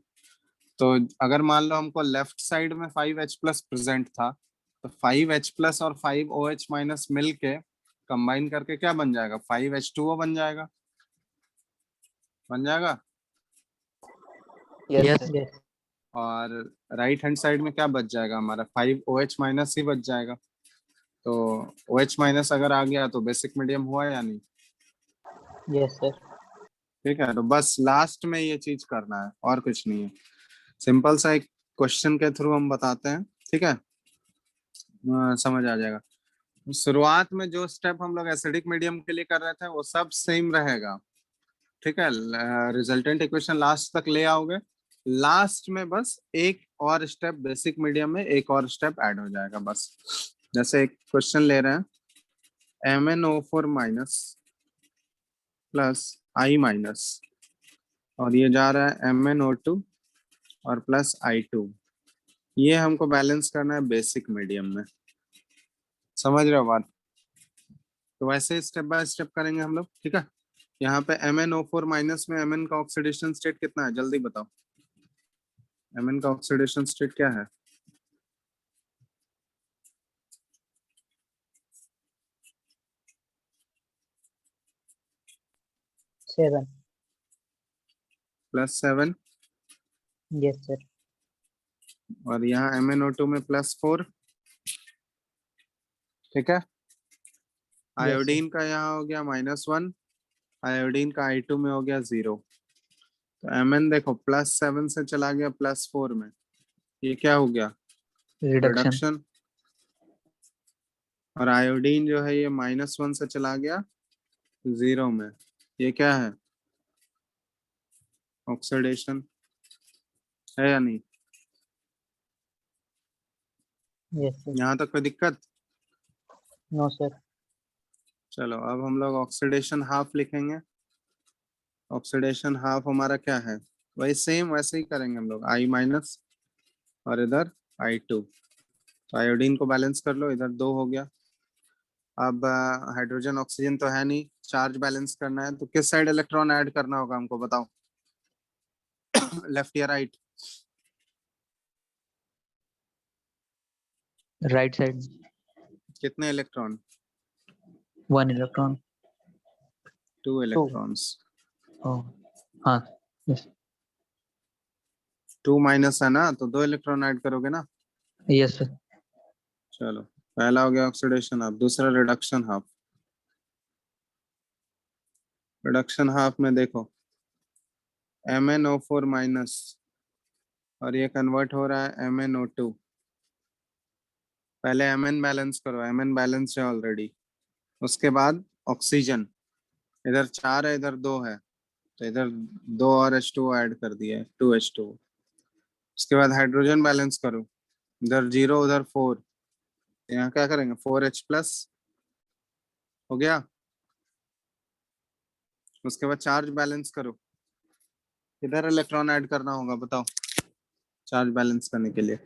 तो अगर मान लो हमको लेफ्ट साइड में 5H प्लस प्रेजेंट था, तो 5H प्लस और 5OH माइनस मिल के कंबाइन करके क्या बन जाएगा, 5H2O बन जाएगा, बन जाएगा। Yes yes. सर। और राइट हैंड साइड में क्या बच जाएगा हमारा, 5OH माइनस ही बच जाएगा। तो OH माइनस अगर आ गया तो बेसिक मीडियम हुआ या नहीं? Yes sir. ठीक है, तो बस लास्ट में ये चीज करना है और कुछ नहीं है। सिंपल सा एक क्वेश्चन के थ्रू हम बताते हैं, ठीक है, समझ आ जाएगा। शुरुआत में जो स्टेप हम लोग एसिडिक मीडियम के लिए कर रहे थे वो सब सेम रहेगा, ठीक है। रिजल्टेंट इक्वेशन लास्ट तक ले आओगे, लास्ट में बस एक और स्टेप बेसिक मीडियम में एक और स्टेप ऐड हो जाएगा बस। जैसे एक क्वेश्चन ले रहे हैं, MnO4 minus plus I minus, और ये जा रहा है MnO2 और प्लस I2। ये हमको बैलेंस करना है बेसिक मीडियम में, समझ रहे हो बात? तो वैसे स्टेप बाय स्टेप करेंगे हम लोग, ठीक है। यहाँ पे MnO4 माइनस में Mn का ऑक्सीडेशन स्टेट कितना है जल्दी बताओ, Mn का ऑक्सीडेशन स्टेट क्या है? 7। +7, यस सर। और यहाँ MnO2 में +4, ठीक है। आयोडीन का यहाँ हो गया -1, आयोडीन का I2 में हो गया 0। तो Mn देखो +7 से चला गया +4 में, ये क्या हो गया, रिडक्शन। रिडक्शन। और आयोडीन जो है ये -1 से चला गया 0 में, ये क्या है, ऑक्सीडेशन, है या नहीं? Yes sir. यहाँ तक कोई दिक्कत? No sir. चलो अब हम लोग ऑक्सीडेशन हाफ लिखेंगे। ऑक्सीडेशन हाफ हमारा क्या है, वही सेम वैसे ही करेंगे हम लोग, I माइनस और इधर I2। तो आयोडीन को बैलेंस कर लो, इधर 2 हो गया। अब हाइड्रोजन ऑक्सीजन तो है नहीं, चार्ज बैलेंस करना है तो किस साइड इलेक्ट्रॉन ऐड करना होगा हमको बताओ, लेफ्ट या राइट? Right side. कितने इलेक्ट्रॉन? 1 इलेक्ट्रॉन। 2 2। इलेक्ट्रॉन्स। ओ हाँ यस 2 माइनस है ना, तो 2 इलेक्ट्रॉन ऐड करोगे ना। यस सर चलो पहला हो गया ऑक्सीडेशन हाफ, दूसरा रिडक्शन हाफ। रिडक्शन हाफ में देखो MnO4 माइनस, और ये कन्वर्ट हो रहा है MnO2। पहले Mn बैलेंस करो, Mn बैलेंस है ऑलरेडी। उसके बाद ऑक्सीजन, इधर 4 है इधर 2 है, तो इधर 2 और H2O ऐड कर दिया है, 2H2O। उसके बाद हाइड्रोजन बैलेंस करो, इधर 0 उधर 4, यहाँ क्या करेंगे 4H प्लस हो गया। उसके बाद चार्ज बैलेंस करो, किधर इलेक्ट्रॉन ऐड करना होगा बताओ चार्ज बैलेंस करने के लिए।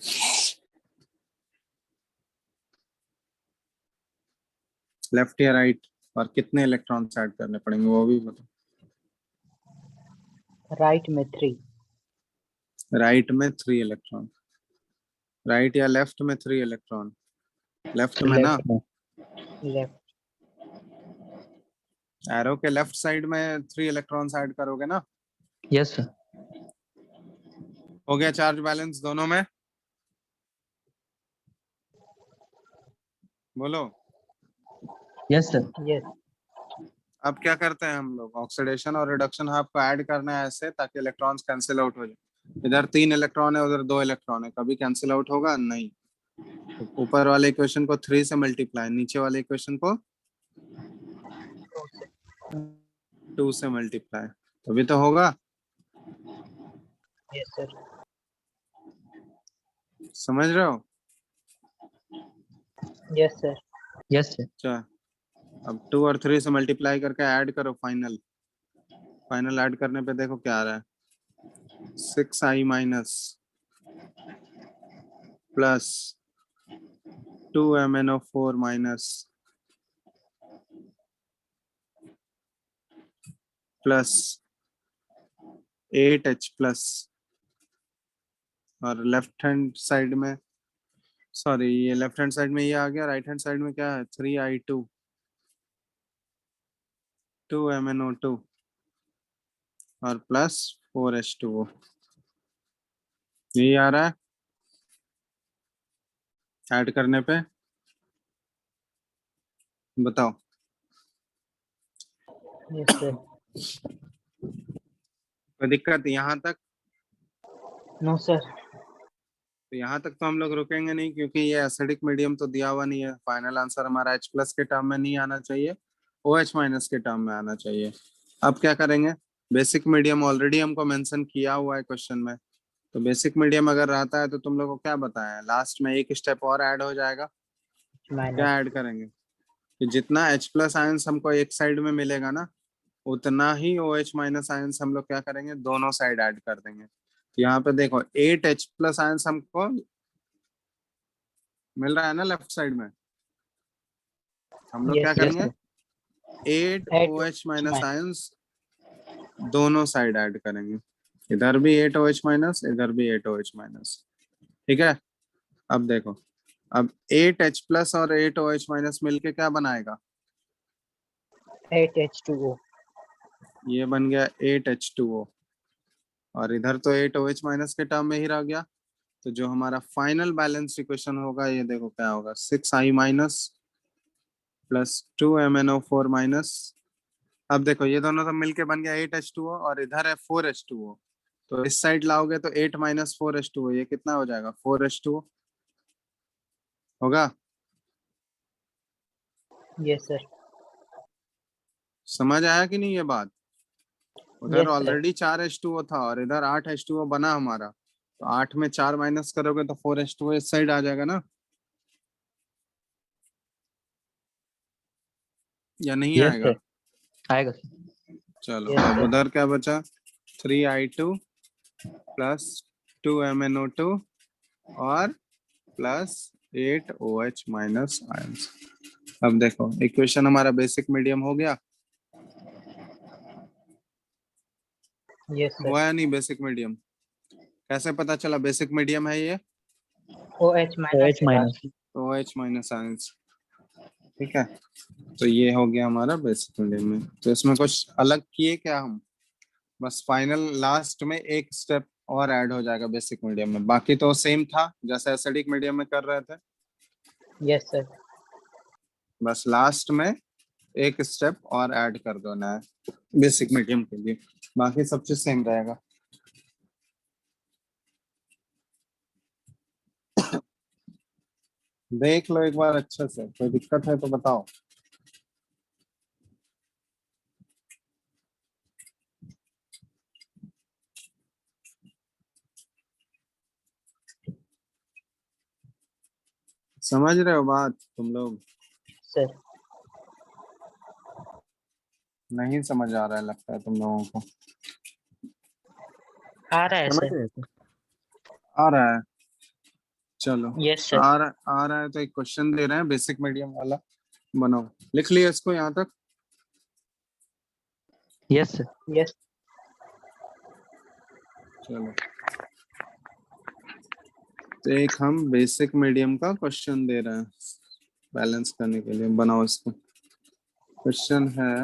लेफ्ट या राइट, और कितने इलेक्ट्रॉन्स ऐड करने पड़ेंगे वो भी बताओ। राइट में 3। राइट में 3 इलेक्ट्रॉन, राइट या लेफ्ट में 3 इलेक्ट्रॉन, लेफ्ट में ना। लेफ्ट में लेफ्ट। एरो के लेफ्ट साइड में 3 इलेक्ट्रॉन्स ऐड करोगे ना। यस सर हो गया चार्ज बैलेंस दोनों में, बोलो। Yes sir yes. अब क्या करते हैं हम लोग, ऑक्सीडेशन और रिडक्शन हाफ को ऐड करना है ऐसे ताकि इलेक्ट्रॉन्स कैंसिल आउट हो जाए। इधर 3 इलेक्ट्रॉन है उधर 2 इलेक्ट्रॉन है, कभी कैंसिल आउट होगा नहीं। तो ऊपर वाले इक्वेशन को 3 से मल्टीप्लाई, नीचे वाले इक्वेशन को 2 से मल्टीप्लाई, तभी तो होगा। Yes sir. समझ रहे हो। Yes sir. यस सर अच्छा अब 2 और 3 से मल्टीप्लाई करके ऐड करो, फाइनल फाइनल ऐड करने पे देखो क्या आ रहा है, 6i minus plus 2MnO4 minus plus 8H plus, और लेफ्ट हैंड साइड में, सॉरी ये लेफ्ट हैंड साइड में ये आ गया, राइट हैंड साइड में क्या है 3i2 2MnO2 और प्लस 4H2O, यही आ रहा है ऐड करने पे, बताओ। Yes sir. कोई दिक्कत यहाँ तक? No sir. तो यहाँ तक तो हम लोग रुकेंगे नहीं, क्योंकि ये एसिडिक मीडियम तो दिया हुआ नहीं है। फाइनल आंसर हमारा H प्लस के टर्म में नहीं आना चाहिए, OH माइनस के टर्म में आना चाहिए। अब क्या करेंगे, बेसिक मीडियम ऑलरेडी हमको मेंशन किया हुआ है क्वेश्चन में, तो बेसिक मीडियम अगर रहता है तो तुम लोग को क्या बताया, लास्ट में एक स्टेप और ऐड हो जाएगा। क्या माइनस। ऐड करेंगे कि जितना H प्लस आयंस हमको एक साइड में मिलेगा ना, उतना ही OH माइनस आयंस हम लोग क्या करेंगे दोनों साइड ऐड कर देंगे। यहाँ पे देखो 8H प्लस आयंस हमको मिल रहा है ना लेफ्ट साइड में, हम लोग क्या यस यस करेंगे सर 8OH माइनस आयंस दोनों साइड ऐड करेंगे, इधर भी 8OH माइनस इधर भी 8OH माइनस। ठीक है, अब देखो, अब 8H प्लस और 8OH माइनस मिलके क्या बनाएगा, 8H2O। ये बन गया 8H2O, और इधर तो 8OH माइनस के टर्म में ही रह गया। तो जो हमारा फाइनल बैलेंस इक्वेशन होगा ये देखो क्या होगा, 6i minus plus 2MnO4 minus. अब देखो ये दोनों तो मिलके बन गया 8H2O, और इधर है 4H2O, तो इस साइड लाओगे तो 8 माइनस 4H2O, ये कितना हो जाएगा 4H2O होगा। Yes sir. समझ आया कि नहीं ये बात। उधर यस सर। ऑलरेडी 4H2O था और इधर 8H2O बना हमारा, तो 8 में 4 माइनस करोगे तो 4H2O इस साइड आ जाएगा ना, या नहीं यस आएगा। सर आएगा सर चलो Yes, अब sir. उधर क्या बचा, 3i2 प्लस 2MnO2 और प्लस 8OH माइनस आयंस। अब देखो इक्वेशन हमारा बेसिक मीडियम हो गया, Yes, sir. हुआ या नहीं बेसिक मीडियम, कैसे पता चला बेसिक मीडियम है ये, OH minus OH है माइनस last में. OH minus ions. ठीक है, तो ये हो गया हमारा बेसिक मीडियम में। तो इसमें कुछ अलग किए क्या हम, बस फाइनल लास्ट में एक स्टेप और ऐड हो जाएगा बेसिक मीडियम में, बाकी तो सेम था जैसे एसिडिक मीडियम में कर रहे थे। Yes sir. बस लास्ट में एक स्टेप और ऐड कर देना है बेसिक मीडियम के लिए, बाकी सब चीज सेम रहेगा। देख लो एक बार अच्छे से, कोई दिक्कत है तो बताओ। समझ रहे हो बात तुम लोग? सर नहीं समझ आ रहा है लगता है तुम लोगों को। आ रहा है समझ सर। रहे थे। आ रहा है, चलो। Yes sir. आ रहा है तो एक क्वेश्चन दे रहे हैं बेसिक मीडियम वाला, बनाओ। लिख लिया इसको यहाँ तक? Yes sir. यस। चलो, तो एक हम बेसिक मीडियम का क्वेश्चन दे रहे हैं बैलेंस करने के लिए, बनाओ इसको। क्वेश्चन है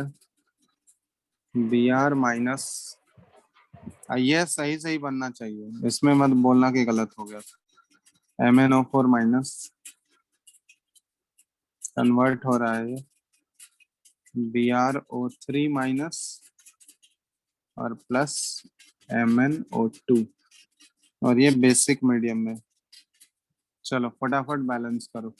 बी आर माइनस, ये सही सही बनना चाहिए, इसमें मत बोलना कि गलत हो गया। MnO4 माइनस कन्वर्ट हो रहा है BrO3 माइनस और प्लस MnO2, और ये बेसिक मीडियम में। चलो फटाफट बैलेंस करो।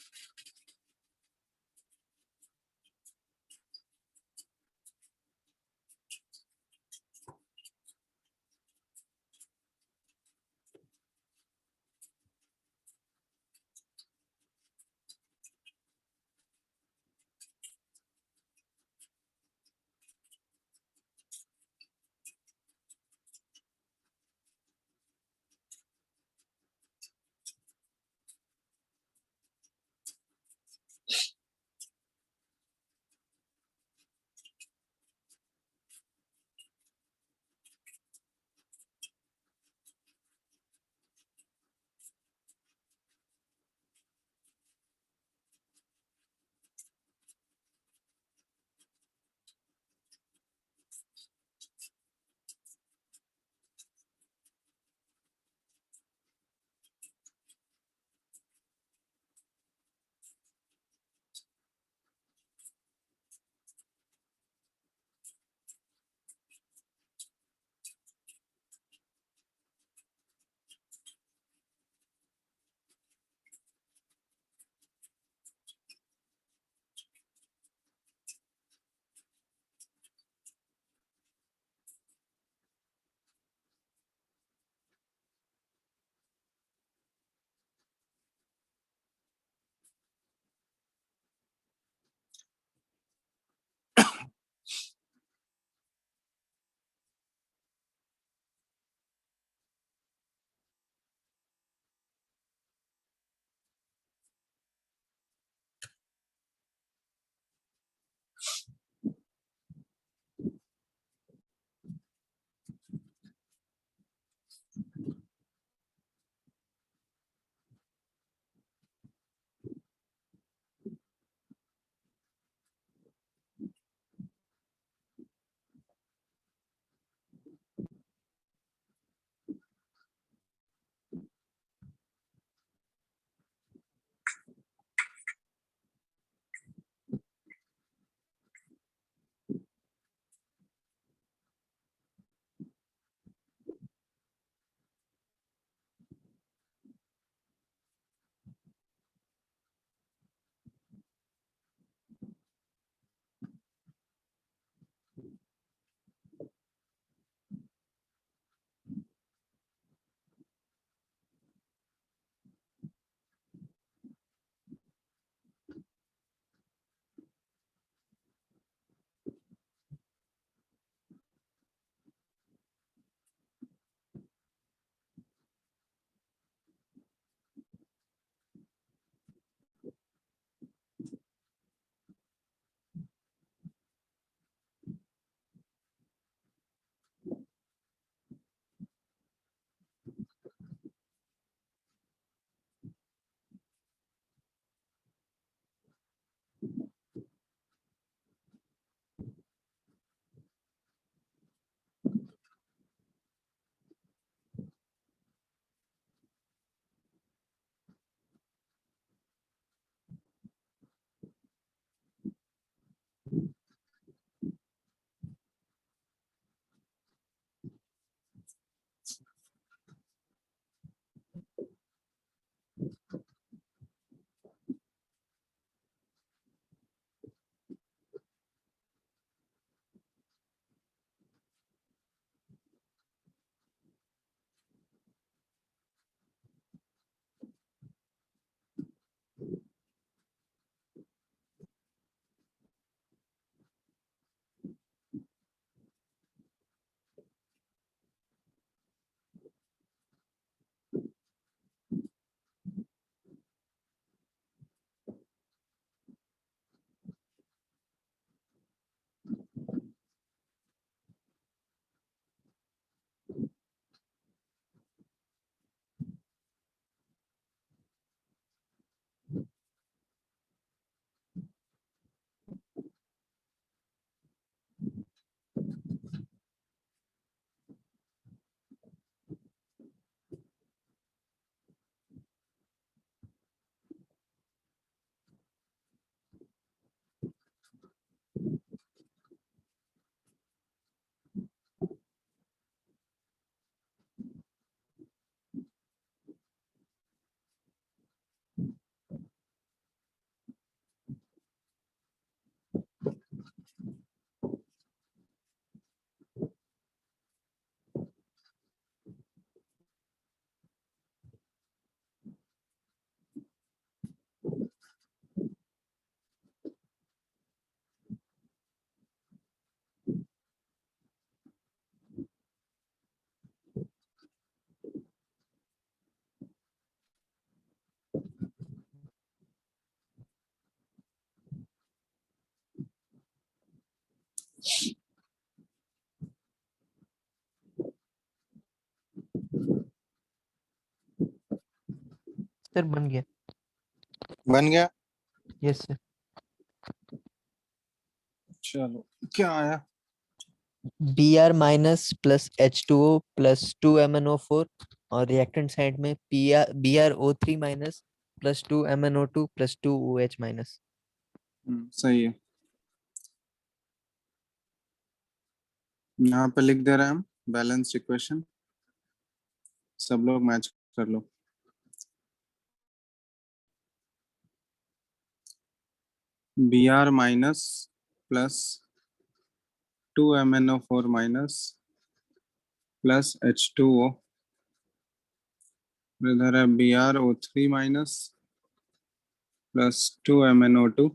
सर बन गया। बन गया। Yes sir. चलो क्या आया? Br minus plus H2O plus 2MnO4 और रिएक्टेंट साइड में BrO3 minus plus 2MnO2 plus 2OH minus. सही है। यहाँ पे लिख दे रहे हैं हम बैलेंस इक्वेशन, सब लोग मैच कर लो। Br minus plus 2MnO4 minus plus H2O, इधर है BrO3 माइनस प्लस 2MnO2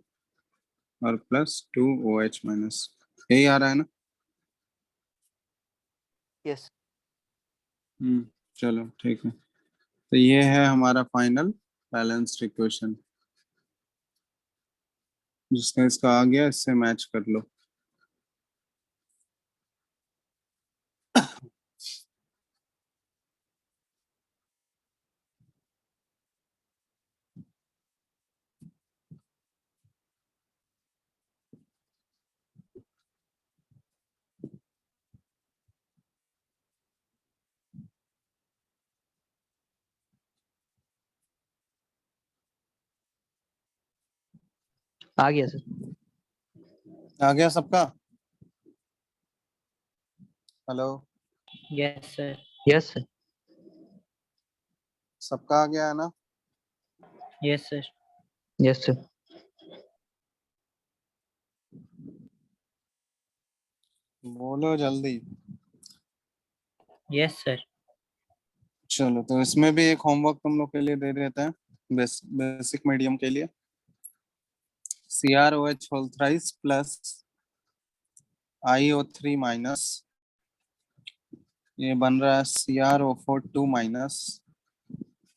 और प्लस 2OH माइनस। यही आ रहा है ना? यस। चलो ठीक है। तो ये है हमारा फाइनल बैलेंस्ड इक्वेशन, जिसका इसका आ गया, इससे मैच कर लो। आ गया सर। आ गया सबका? Hello, yes sir. Yes sir. सबका आ गया है ना? Yes sir. Yes sir. बोलो जल्दी। Yes sir. चलो तो इसमें भी एक होमवर्क तुम लोग के लिए दे देते हैं, बेसिक मीडियम के लिए। CrOH whole thrice plus IO3 minus, ये बन रहा है CrO4 2 माइनस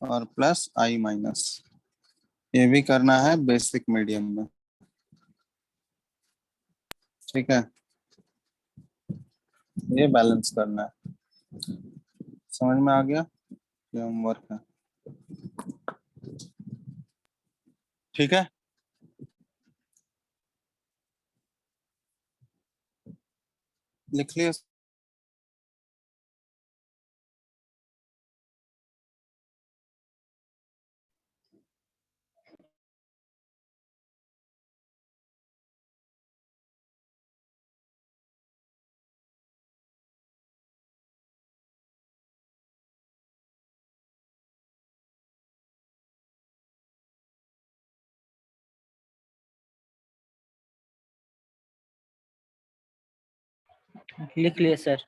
और प्लस I माइनस। ये भी करना है बेसिक मीडियम में, ठीक है? ये बैलेंस करना है। समझ में आ गया? ये होमवर्क है, ठीक है? लिख लिया? लिख लिए sir.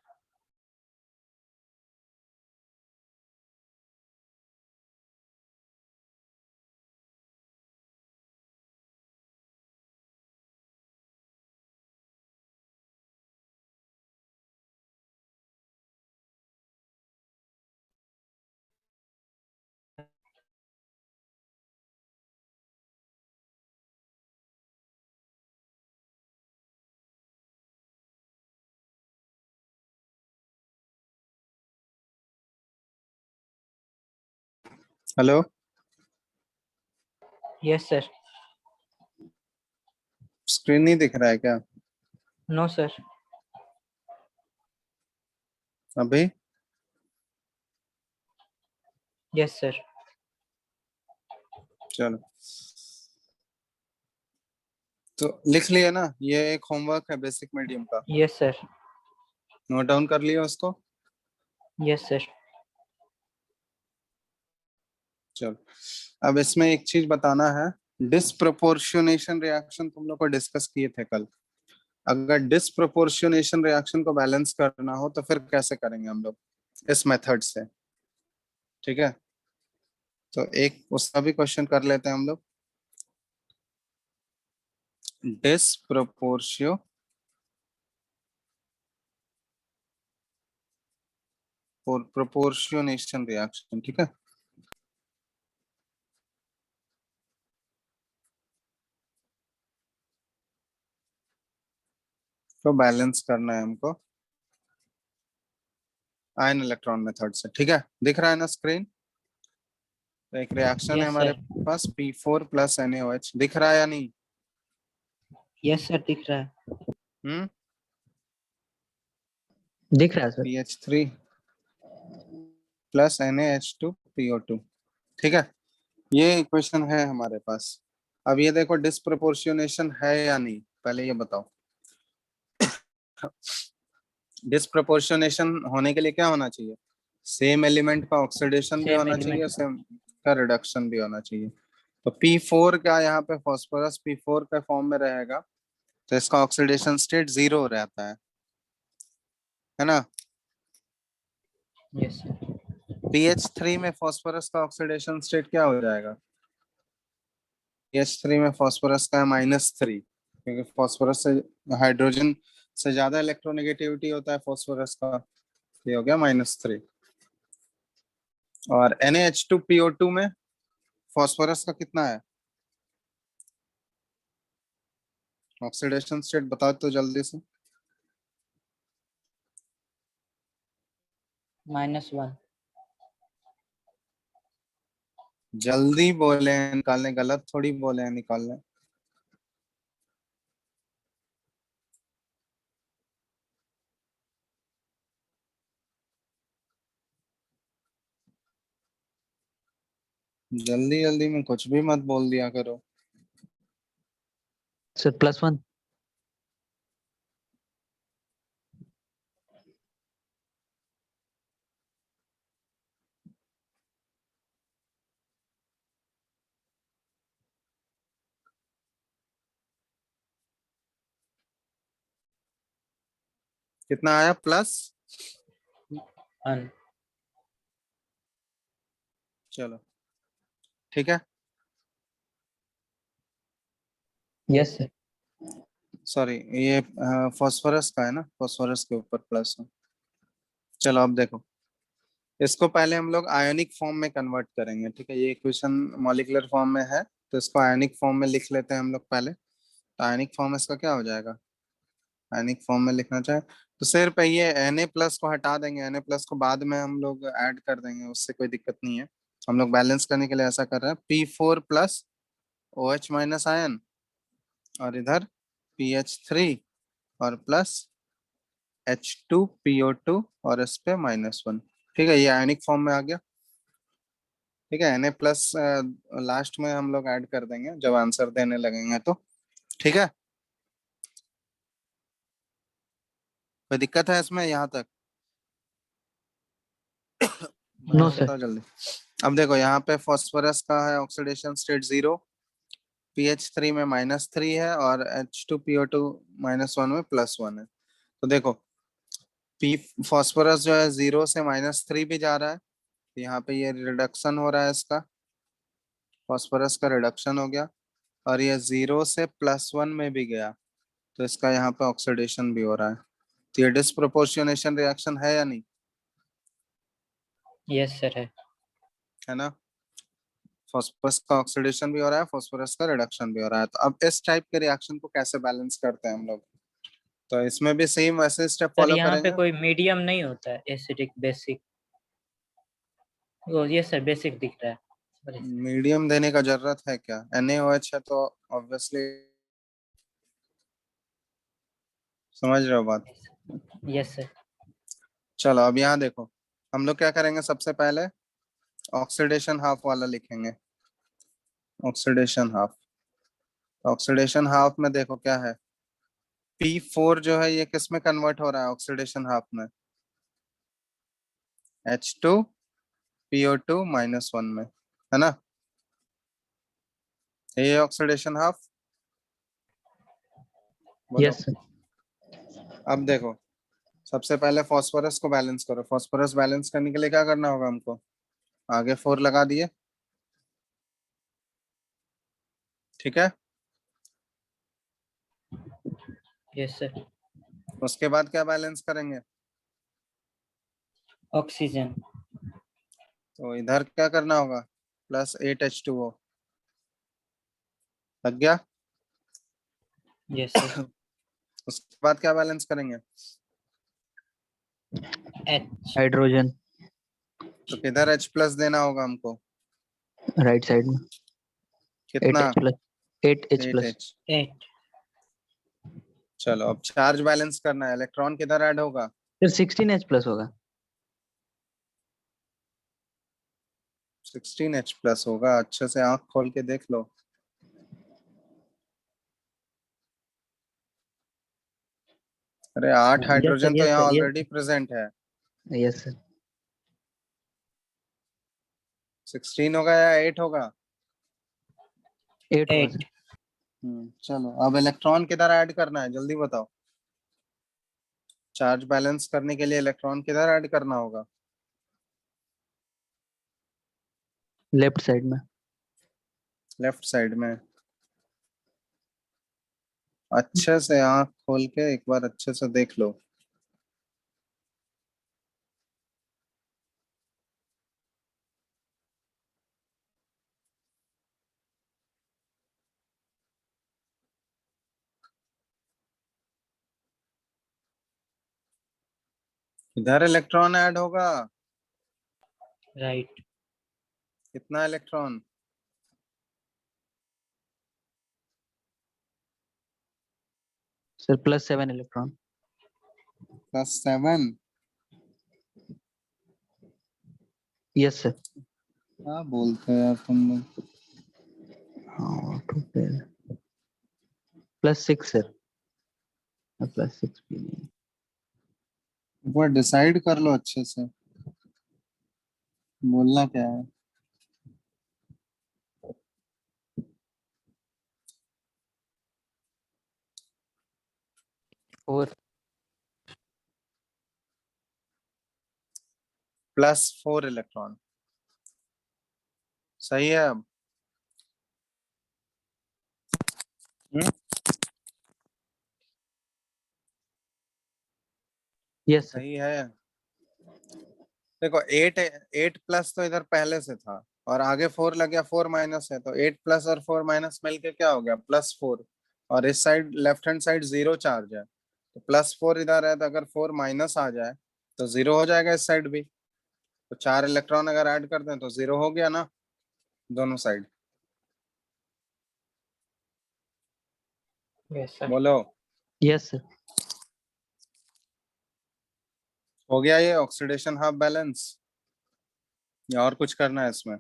Hello, yes sir. Screen नहीं दिख रहा है क्या नो सर। अभी? Yes sir. चलो तो लिख लिया ना, ये एक होमवर्क है बेसिक मीडियम का, यस सर। नोट डाउन कर लिया उसको? Yes sir. चलो अब इसमें एक चीज बताना है, डिसप्रोपोर्शनेशन रिएक्शन तुम लोग को डिस्कस किए थे कल। अगर डिसप्रोपोर्शनेशन रिएक्शन को बैलेंस करना हो तो फिर कैसे करेंगे हम लोग? इस मेथड से, ठीक है? तो एक उसका भी क्वेश्चन कर लेते हैं हम लोग। डिसप्रोपोर्शियो और प्रोपोर्शनेशन रिएक्शन, ठीक है? तो बैलेंस करना है हमको आयन इलेक्ट्रॉन मेथड से, ठीक है? दिख रहा है ना स्क्रीन? तो एक रिएक्शन है Yes, हमारे sir. पास P4 प्लस NaOH, दिख रहा है या नहीं? यस सर दिख रहा है. दिख रहा है सर. PH3 प्लस NaH2PO2, ठीक है, ये इक्वेशन है हमारे पास. अब ये देखो डिस्प्रोपोर्शनेशन है या नहीं, पहले ये बताओ. डिस्प्रोपोर्शनेशन होने के लिए क्या होना चाहिए? सेम एलिमेंट का ऑक्सीडेशन भी Same होना element चाहिए, का. सेम का रिडक्शन भी होना चाहिए. तो P4 का यहाँ पे फास्फोरस P4 के फॉर्म में रहेगा, तो इसका ऑक्सीडेशन स्टेट 0 रहता है ना. Yes sir. PH3 में फास्फोरस का ऑक्सीडेशन स्टेट क्या हो जाएगा? PH3 में फास्फोरस का -3, क्योंकि फास्फोरस से हाइड्रोजन से ज्यादा इलेक्ट्रोनेगेटिविटी होता है फास्फोरस का, ये हो गया -3. और NaH2PO2 में फास्फोरस का कितना है ऑक्सीडेशन स्टेट, बताओ तो जल्दी से. -1. जल्दी बोले हैं निकालने, गलत थोड़ी बोले हैं निकालने. जल्दी जल्दी में कुछ भी मत बोल दिया करो. सर +1. कितना आया प्लस? 1. चलो ठीक है. Yes sir. सॉरी, ये फास्फोरस का है ना, फास्फोरस के ऊपर प्लस है. चलो अब देखो, इसको पहले हम लोग आयोनिक फॉर्म में कन्वर्ट करेंगे, ठीक है. ये इक्वेशन मॉलिक्यूलर फॉर्म में है, तो इसको आयोनिक फॉर्म में लिख लेते हैं हम लोग पहले. तो आयोनिक फॉर्म इसका क्या हो जाएगा? आयोनिक फॉर्म में लिखना चाहे तो सिर्फ ये Na+ को हटा देंगे, Na+ को बाद में हम लोग ऐड कर देंगे, उससे कोई दिक्कत नहीं है. हम लोग बैलेंस करने के लिए ऐसा कर रहे हैं, P4 प्लस OH- आयन, और इधर PH3 और प्लस H2PO2 और इस पे -1, ठीक है. ये आयनिक फॉर्म में आ गया, ठीक है. Na+ लास्ट में हम लोग ऐड कर देंगे जब आंसर देने लगेंगे तो, ठीक है. कोई दिक्कत है इसमें यहाँ तक? No sir. बताओ जल्दी. अब देखो यहाँ पे फास्फोरस का है ऑक्सीडेशन स्टेट 0, PH3 में -3 है, और H2PO2 -1 में +1 है. तो देखो पी फास्फोरस जो है 0 से -3 भी जा रहा है, तो यहाँ पे ये रिडक्शन हो रहा है, इसका फास्फोरस का रिडक्शन हो गया. और ये 0 से +1 में भी गया, तो इसका यहाँ पे ऑक्सीडेशन भी हो रहा है. तो ये डिस्प्रोपोर्शनेशन रिएक्शन है या नहीं? यस सर है ना. फास्फोरस का ऑक्सीडेशन भी हो रहा है, फास्फोरस का रिडक्शन भी हो रहा है. तो अब इस टाइप के रिएक्शन को कैसे बैलेंस करते हैं हम लोग? तो इसमें भी सेम वैसे स्टेप सर. फॉलो यहाँ पे करेंगे. कोई मीडियम नहीं होता है, एसिडिक बेसिक. ओ यस सर बेसिक दिख रहा है. Sorry. मीडियम देने का जरूरत है क्या? NaOH है तो ऑब्वियसली, समझ रहे हो बात. Yes sir. चलो अब यहाँ देखो, हम लोग क्या करेंगे, सबसे पहले ऑक्सीडेशन हाफ वाला लिखेंगे. ऑक्सीडेशन हाफ, ऑक्सीडेशन हाफ में देखो क्या है, P4 जो है ये किस में कन्वर्ट हो रहा है ऑक्सीडेशन हाफ में? H2PO2 -1 में, है ना. ये ऑक्सीडेशन हाफ, बोलो. Yes sir. अब देखो, सबसे पहले फास्फोरस को बैलेंस करो. फास्फोरस बैलेंस करने के लिए क्या करना होगा हमको? आगे 4 लगा दिए, ठीक है. Yes sir. उसके बाद क्या बैलेंस करेंगे? ऑक्सीजन. तो इधर क्या करना होगा? +8H2O लग गया. Yes sir. उसके बाद क्या बैलेंस करेंगे? H. हाइड्रोजन. तो किधर H+ देना होगा हमको? राइट साइड में कितना 8h plus 8h eight plus H 8 चलो अब चार्ज बैलेंस करना है, इलेक्ट्रॉन किधर ऐड होगा? फिर 16h प्लस होगा। 16H प्लस होगा, अच्छे से आंख खोल के देख लो। अरे 8 यस हाइड्रोजन सर, तो यस यहाँ सर, ऑलरेडी प्रेजेंट है। Yes sir. 16 होगा या 8 होगा? 8 होगा 8 सर। चलो अब इलेक्ट्रॉन किधर ऐड करना है, जल्दी बताओ। चार्ज बैलेंस करने के लिए इलेक्ट्रॉन किधर ऐड करना होगा? लेफ्ट साइड में। लेफ्ट साइड में। अच्छे से आंख खोल के एक बार अच्छे से देख लो। इधर इलेक्ट्रॉन ऐड होगा। राइट कितना electron? Sir +7 electron. +7। Yes sir. क्या बोलते हो यार तुम लोग? हाँ टोटल +6 सर, +6 भी नहीं। एक बार डिसाइड कर लो अच्छे से, बोलना क्या है। फोर। +4 इलेक्ट्रॉन सही है अब। हम्म? Yes sir. सही है। देखो 8 प्लस तो इधर पहले से था और आगे 4 लग गया, 4 माइनस है, तो 8 प्लस और 4 माइनस मिलके क्या हो गया? +4। और इस side left hand side 0 charge है, तो +4 इधर है, तो अगर 4 माइनस आ जाए तो 0 हो जाएगा इस साइड भी। तो 4 इलेक्ट्रॉन अगर ऐड कर दें तो 0 हो गया ना दोनों साइड। यस सर बोलो। Yes sir. हो गया ये ऑक्सीडेशन हाफ बैलेंस, या और कुछ करना है इसमें?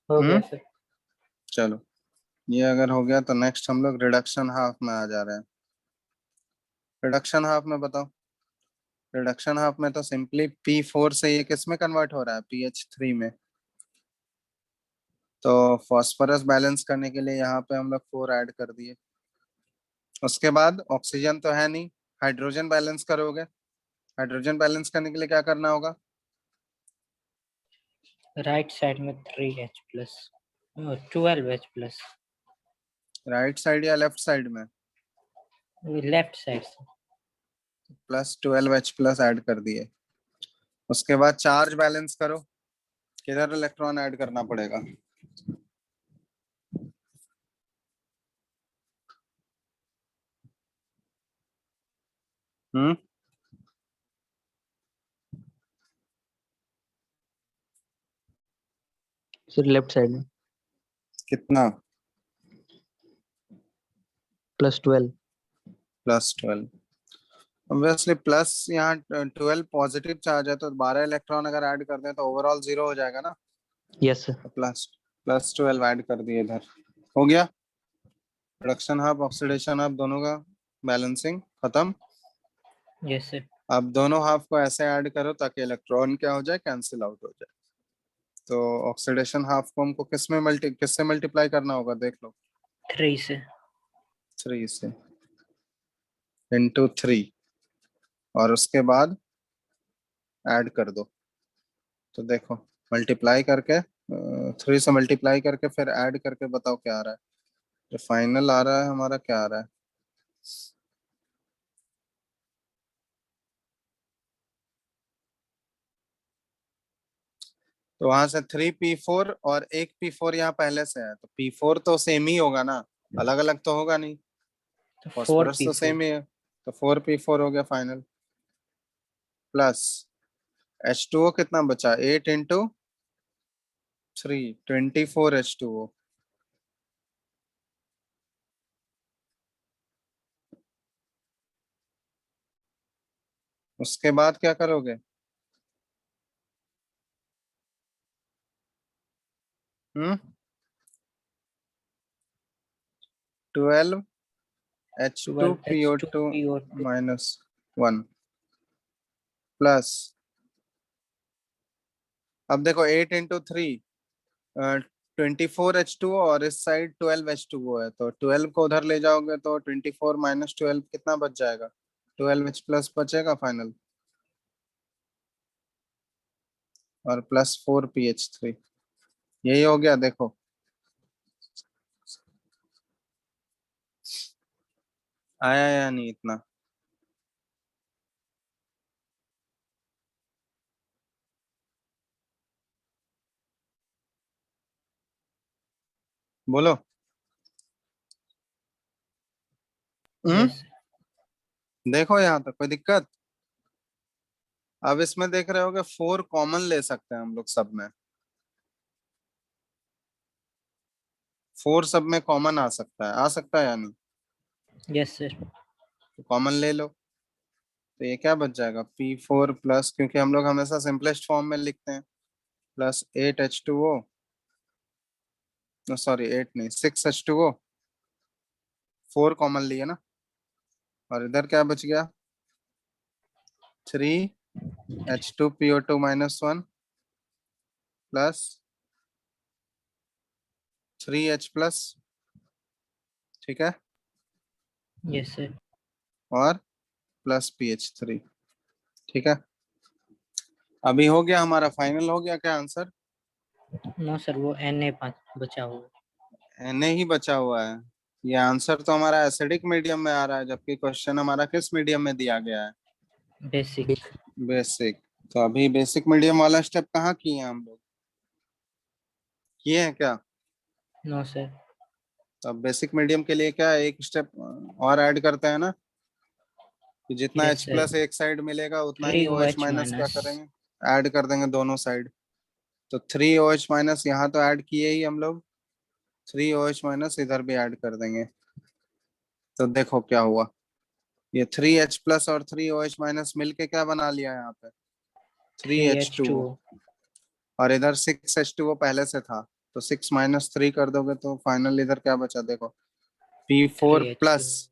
हो गया हम्म सर चलो ये अगर हो गया तो नेक्स्ट हम लोग रिडक्शन हाफ में आ जा रहे हैं। रिडक्शन हाफ में बताओ। रिडक्शन हाफ में तो सिंपली P4 से ये किस में कन्वर्ट हो रहा है? PH3 में। तो फॉस्फोरस बैलेंस करने के लिए यहाँ पे हम लोग 4 ऐड कर दिए। उसके बाद ऑक्सीजन तो है नहीं, हाइड्रोजन बैलेंस करोगे। हाइड्रोजन बैलेंस करने के लिए क्या करना होगा? राइट साइड में 3H plus 12H plus right side या लेफ्ट साइड में? लेफ्ट साइड से +12H प्लस ऐड कर दिए। उसके बाद चार्ज बैलेंस करो, किधर इलेक्ट्रॉन ऐड करना पड़ेगा? हम्म सर लेफ्ट साइड में कितना? +12। +12। ऑब्वियसली प्लस, यहाँ 12 पॉजिटिव चार्ज है, तो 12 इलेक्ट्रॉन अगर ऐड कर दें तो ओवरऑल 0 हो जाएगा ना। Yes sir. तो +12 ऐड कर दिए इधर। हो गया रिडक्शन हाफ ऑक्सीडेशन हाफ दोनों का बैलेंसिंग खत्म। यस सर अब दोनों हाफ को ऐसे ऐड करो ताकि इलेक्ट्रॉन क्या हो जाए? कैंसिल आउट हो जाए। तो ऑक्सीडेशन हाफ को हमको किससे मल्टीप्लाई करना होगा देख लो। 3 से 3 से × 3 और उसके बाद ऐड कर दो। तो देखो मल्टीप्लाई करके 3 से मल्टीप्लाई करके फिर ऐड करके बताओ क्या आ रहा है। जो फाइनल आ रहा है हमारा क्या आ रहा है? तो वहां से 3P4 और एक P4 यहाँ पहले से है, तो P4 तो सेम ही होगा ना, अलग अलग तो होगा नहीं। तो फॉस्फोरस तो 4P4 सेम ही है, तो 4P4 हो गया फाइनल। प्लस H2O कितना बचा, 8 इंटू 3, 24 H2O। उसके बाद क्या करोगे? हम्म 12 12 H2PO2 H2PO2 -1 प्लस, अब देखो 8 इंटू 3 24 H2O, और इस साइड 12 H2O है, तो 12 को उधर ले जाओगे तो 24 माइनस 12 कितना बच जाएगा? 12H प्लस बचेगा फाइनल, और प्लस 4PH3। यही हो गया। देखो आया या नहीं इतना? बोलो। यस देखो यहाँ तक कोई दिक्कत? अब इसमें देख रहे होगे 4 कॉमन ले सकते हैं हम लोग सब में, 4 सब में कॉमन आ सकता है, आ सकता है या नहीं? यस सर तो कॉमन ले लो, तो ये क्या बच जाएगा, P4 प्लस, क्योंकि हम लोग हमेशा सिंपलेस्ट फॉर्म में लिखते हैं, प्लस 8H2O, सॉरी 8 नहीं 6H2O, 4 कॉमन लिए ना, और इधर क्या बच गया, 3H2PO2 -1 प्लस 3H प्लस, ठीक है, यस सर और प्लस PH3, ठीक है। अभी हो गया हमारा, फाइनल हो गया क्या आंसर? नो सर वो Na5 बचा हुआ एन ही बचा हुआ है। ये आंसर तो हमारा एसिडिक मीडियम में आ रहा है, जबकि क्वेश्चन हमारा किस मीडियम में दिया गया है? Basic basic. तो अभी बेसिक मीडियम वाला स्टेप कहाँ किए हैं हम लोग? किए हैं क्या? नो सर तो अब बेसिक मीडियम के लिए क्या है, एक स्टेप और ऐड करते हैं ना, कि जितना यस H सर प्लस एक साइड मिलेगा उतना ही OH 3OH माइनस क्या माइनस करेंगे, ऐड कर देंगे दोनों साइड। तो 3OH माइनस यहाँ तो ऐड किए ही हम लोग, 3OH माइनस इधर भी ऐड कर देंगे। तो देखो क्या हुआ, ये 3H प्लस और 3OH माइनस मिलके क्या बना लिया यहाँ पे, 3H2O, 3H2O और इधर 6H2O पहले से था, तो 6 माइनस 3 कर दोगे तो फाइनल इधर क्या बचा, देखो P4 plus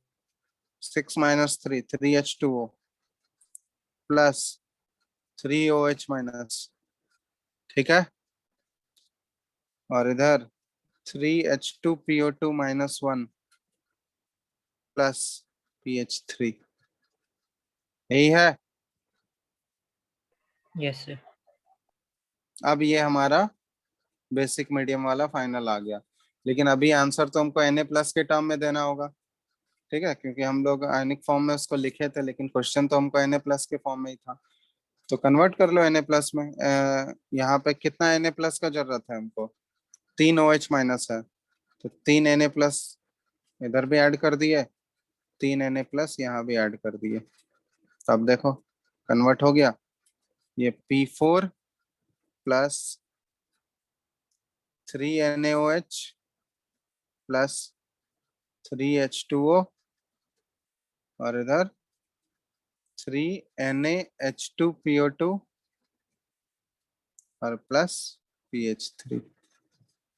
3H2 6 minus 3, 3H2O plus 3OH minus, ठीक है, और इधर 3H2PO2 -1 प्लस PH3, यही है। यस सर अब ये हमारा बेसिक मीडियम वाला फाइनल आ गया, लेकिन अभी आंसर तो हमको Na प्लस के टर्म में देना होगा, ठीक है, क्योंकि हम लोग आयनिक फॉर्म में उसको लिखे थे, लेकिन क्वेश्चन तो हमको Na प्लस के फॉर्म में ही था। तो कन्वर्ट कर लो Na प्लस में। यहाँ पे कितना Na प्लस का जरूरत है हमको, 3 OH माइनस है, तो 3 Na प्लस इधर भी ऐड कर दिए, 3 Na प्लस यहाँ भी ऐड कर दिए। तो अब देखो कन्वर्ट हो गया, ये P4 plus 3 NaOH plus 3H2O, और इधर 3 NaH2PO2 और प्लस PH3।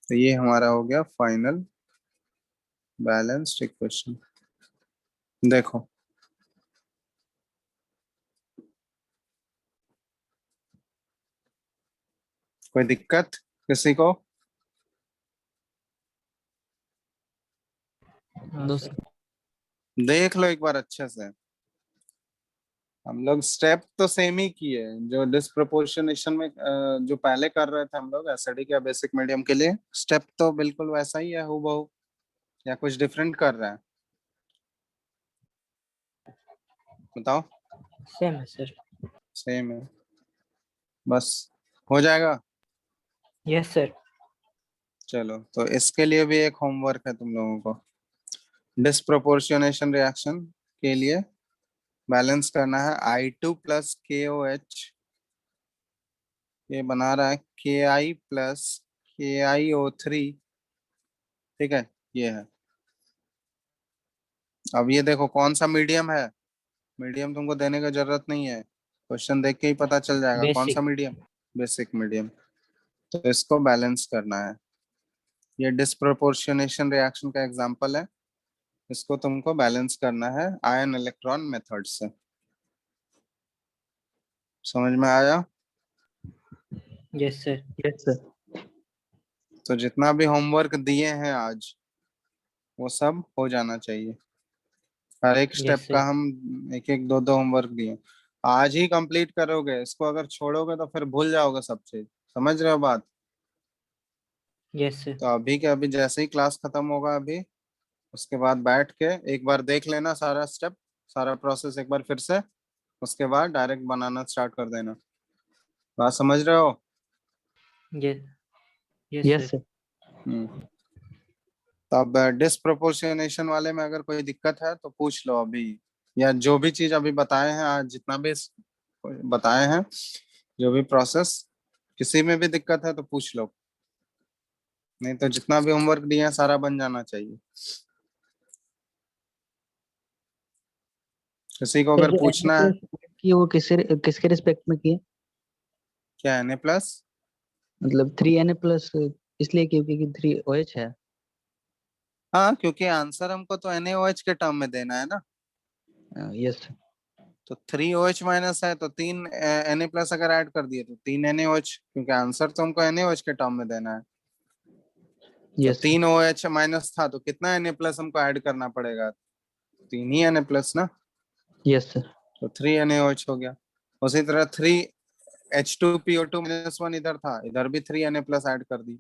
तो ये हमारा हो गया फाइनल बैलेंस्ड इक्वेशन। देखो कोई दिक्कत किसी को? नो दो सर देख लो एक बार अच्छे से, हम लोग स्टेप तो सेम ही किए, जो डिस्प्रोपोर्शनेशन में जो पहले कर रहे थे हम लोग एसिडिक या बेसिक मीडियम के लिए, स्टेप तो बिल्कुल वैसा ही है हूबहू, या कुछ डिफरेंट कर रहा है, बताओ। सेम है सर सेम है, बस हो जाएगा। यस सर चलो तो इसके लिए भी एक होमवर्क है तुम लोगों को, डिस्प्रोपोर्शनेशन रिएक्शन के लिए बैलेंस करना है I2 प्लस KOH ये बना रहा है KI प्लस KiO3, ठीक है, ये है। अब ये देखो कौन सा मीडियम है, मीडियम तुमको देने का जरूरत नहीं है, क्वेश्चन देख के ही पता चल जाएगा कौन सा बेसिक। Medium, basic medium. तो इसको बैलेंस करना है, ये डिस्प्रोपोर्शनेशन रिएक्शन का एग्जांपल है, इसको तुमको बैलेंस करना है आयन इलेक्ट्रॉन मेथड से। समझ में आया? Yes sir. Yes sir. तो जितना भी होमवर्क दिए हैं आज वो सब हो जाना चाहिए, हर एक स्टेप यस का सर। हम एक एक दो दो होमवर्क दिए, आज ही कंप्लीट करोगे, इसको अगर छोड़ोगे तो फिर भूल जाओगे सब चीज। समझ रहे हो बात? Yes sir. तो अभी के अभी जैसे ही क्लास खत्म होगा अभी, उसके बाद बैठ के एक बार देख लेना सारा स्टेप, सारा प्रोसेस एक बार फिर से, उसके बाद डायरेक्ट बनाना स्टार्ट कर देना। बात समझ रहे हो? Yes yes yes sir. Sir. हम्म। तो अब डिस्प्रोपोर्शनेशन वाले में अगर कोई दिक्कत है तो पूछ लो अभी, या जो भी चीज अभी बताए हैं आज, जितना भी बताए हैं, जो भी प्रोसेस, किसी में भी दिक्कत है तो पूछ लो, नहीं तो जितना भी होमवर्क दिया है सारा बन जाना चाहिए। किसी को सर अगर जो एन पूछना है। प्लस की वो किसके रिस्पेक्ट में की है? क्या Na+? मतलब 3Na+ इसलिए क्योंकि 3OH है। हाँ, क्योंकि आंसर हमको तो NaOH के टर्म में देना है ना, यस सर। तो 3OH माइनस है तो 3Na+ अगर ऐड कर दिए तो 3NaOH, क्योंकि आंसर तो हमको NaOH के टर्म में देना है। तो यस सर। 3OH माइनस था तो कितना Na+ हमको ऐड करना पड़ेगा? 3 ही Na+ ना, यस सर। तो 3NaOH हो गया। उसी तरह 3H2PO2-1 इधर था, इधर भी 3Na+ ऐड कर दी,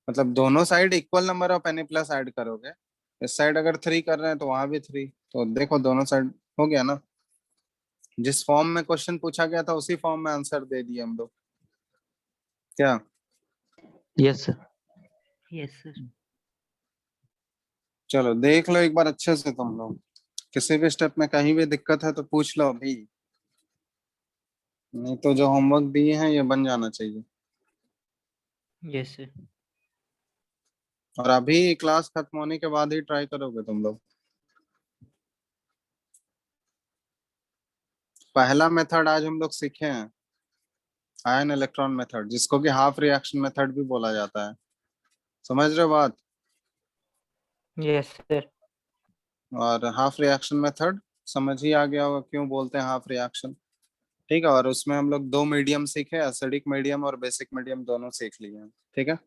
मतलब दोनों side equal number of Na+ add करोगे, इस साइड अगर 3 कर रहे हैं तो वहां भी 3, तो देखो दोनों साइड हो गया ना, जिस फॉर्म में क्वेश्चन पूछा गया था उसी फॉर्म में आंसर दे दिए हम लोग। क्या? Yes sir. Yes sir. चलो देख लो एक बार अच्छे से तुम लोग, किसी भी स्टेप में कहीं भी दिक्कत है तो पूछ लो अभी, नहीं तो जो होमवर्क दिए हैं ये बन जाना चाहिए। Yes sir. और अभी क्लास खत्म होने के बाद ही ट्राई करोगे तुम लोग। पहला मेथड आज हम लोग सीखे हैं, आयन इलेक्ट्रॉन मेथड, जिसको कि हाफ रिएक्शन मेथड भी बोला जाता है। समझ रहे हो बात? Yes sir. और हाफ रिएक्शन मेथड समझ ही आ गया होगा क्यों बोलते हैं हाफ रिएक्शन। ठीक है, और उसमें हम लोग दो मीडियम सीखे, एसिडिक मीडियम और बेसिक मीडियम दोनों सीख लिए हैं। ठीक है,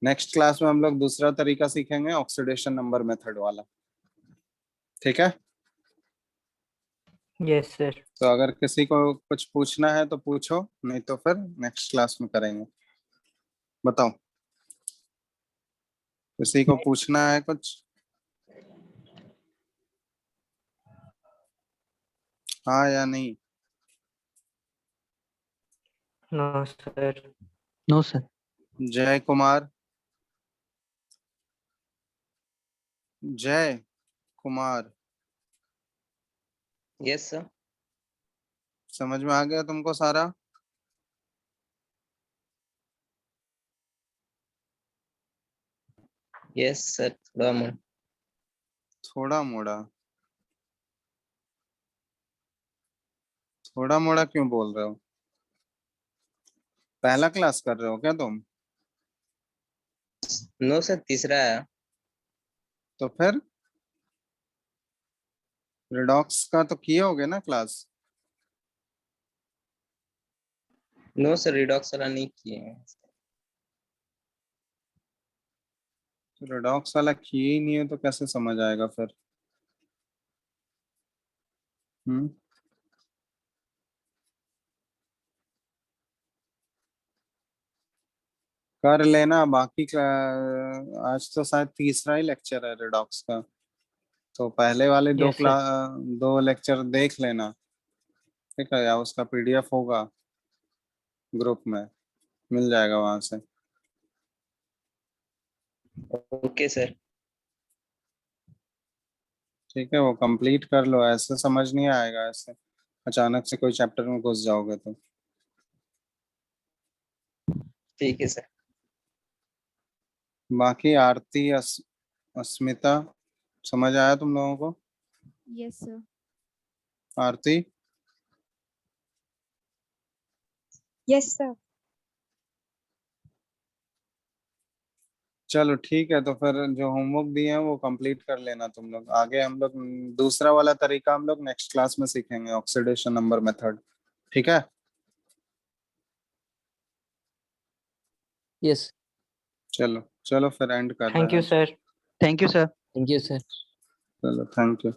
नेक्स्ट क्लास में हम लोग दूसरा तरीका सीखेंगे, ऑक्सीडेशन नंबर मेथड वाला। ठीक है, यस सर। तो अगर किसी को कुछ पूछना है तो पूछो, नहीं तो फिर नेक्स्ट क्लास में करेंगे। बताओ, किसी को पूछना है कुछ? हाँ या नहीं? No sir. No sir. Jai Kumar, जय कुमार, यस सर। समझ में आ गया तुमको सारा? यस सर, थोड़ा मोड़ा। थोड़ा मोड़ा? थोड़ा मोड़ा क्यों बोल रहे हो? पहला क्लास कर रहे हो क्या तुम? नो सर, तीसरा है। तो फिर रिडॉक्स का तो किए होगे ना क्लास? नो सर, रिडॉक्स वाला नहीं किए हैं। रिडॉक्स वाला किए ही नहीं है तो कैसे समझ आएगा फिर? हम्म। कर लेना बाकी आज तो शायद तीसरा ही लेक्चर है रिडॉक्स का, तो पहले वाले यस सर। दो लेक्चर देख लेना। ठीक है, या उसका PDF होगा ग्रुप में, मिल जाएगा वहां से। Okay sir. ठीक है, वो कंप्लीट कर लो, ऐसे समझ नहीं आएगा, ऐसे अचानक से कोई चैप्टर में घुस जाओगे तो। ठीक है सर। बाकी आरती अस्मिता समझ आया तुम लोगों को? Yes sir. Aarti yes sir. चलो ठीक है, तो फिर जो होमवर्क दिए हैं वो कंप्लीट कर लेना तुम लोग। आगे हम लोग दूसरा वाला तरीका हम लोग नेक्स्ट क्लास में सीखेंगे, ऑक्सीडेशन नंबर मेथड। ठीक है, यस। चलो चलो फिर एंड कर रहे थैंक यू हैं। Sir. Thank you sir. Thank you sir. चलो थैंक यू।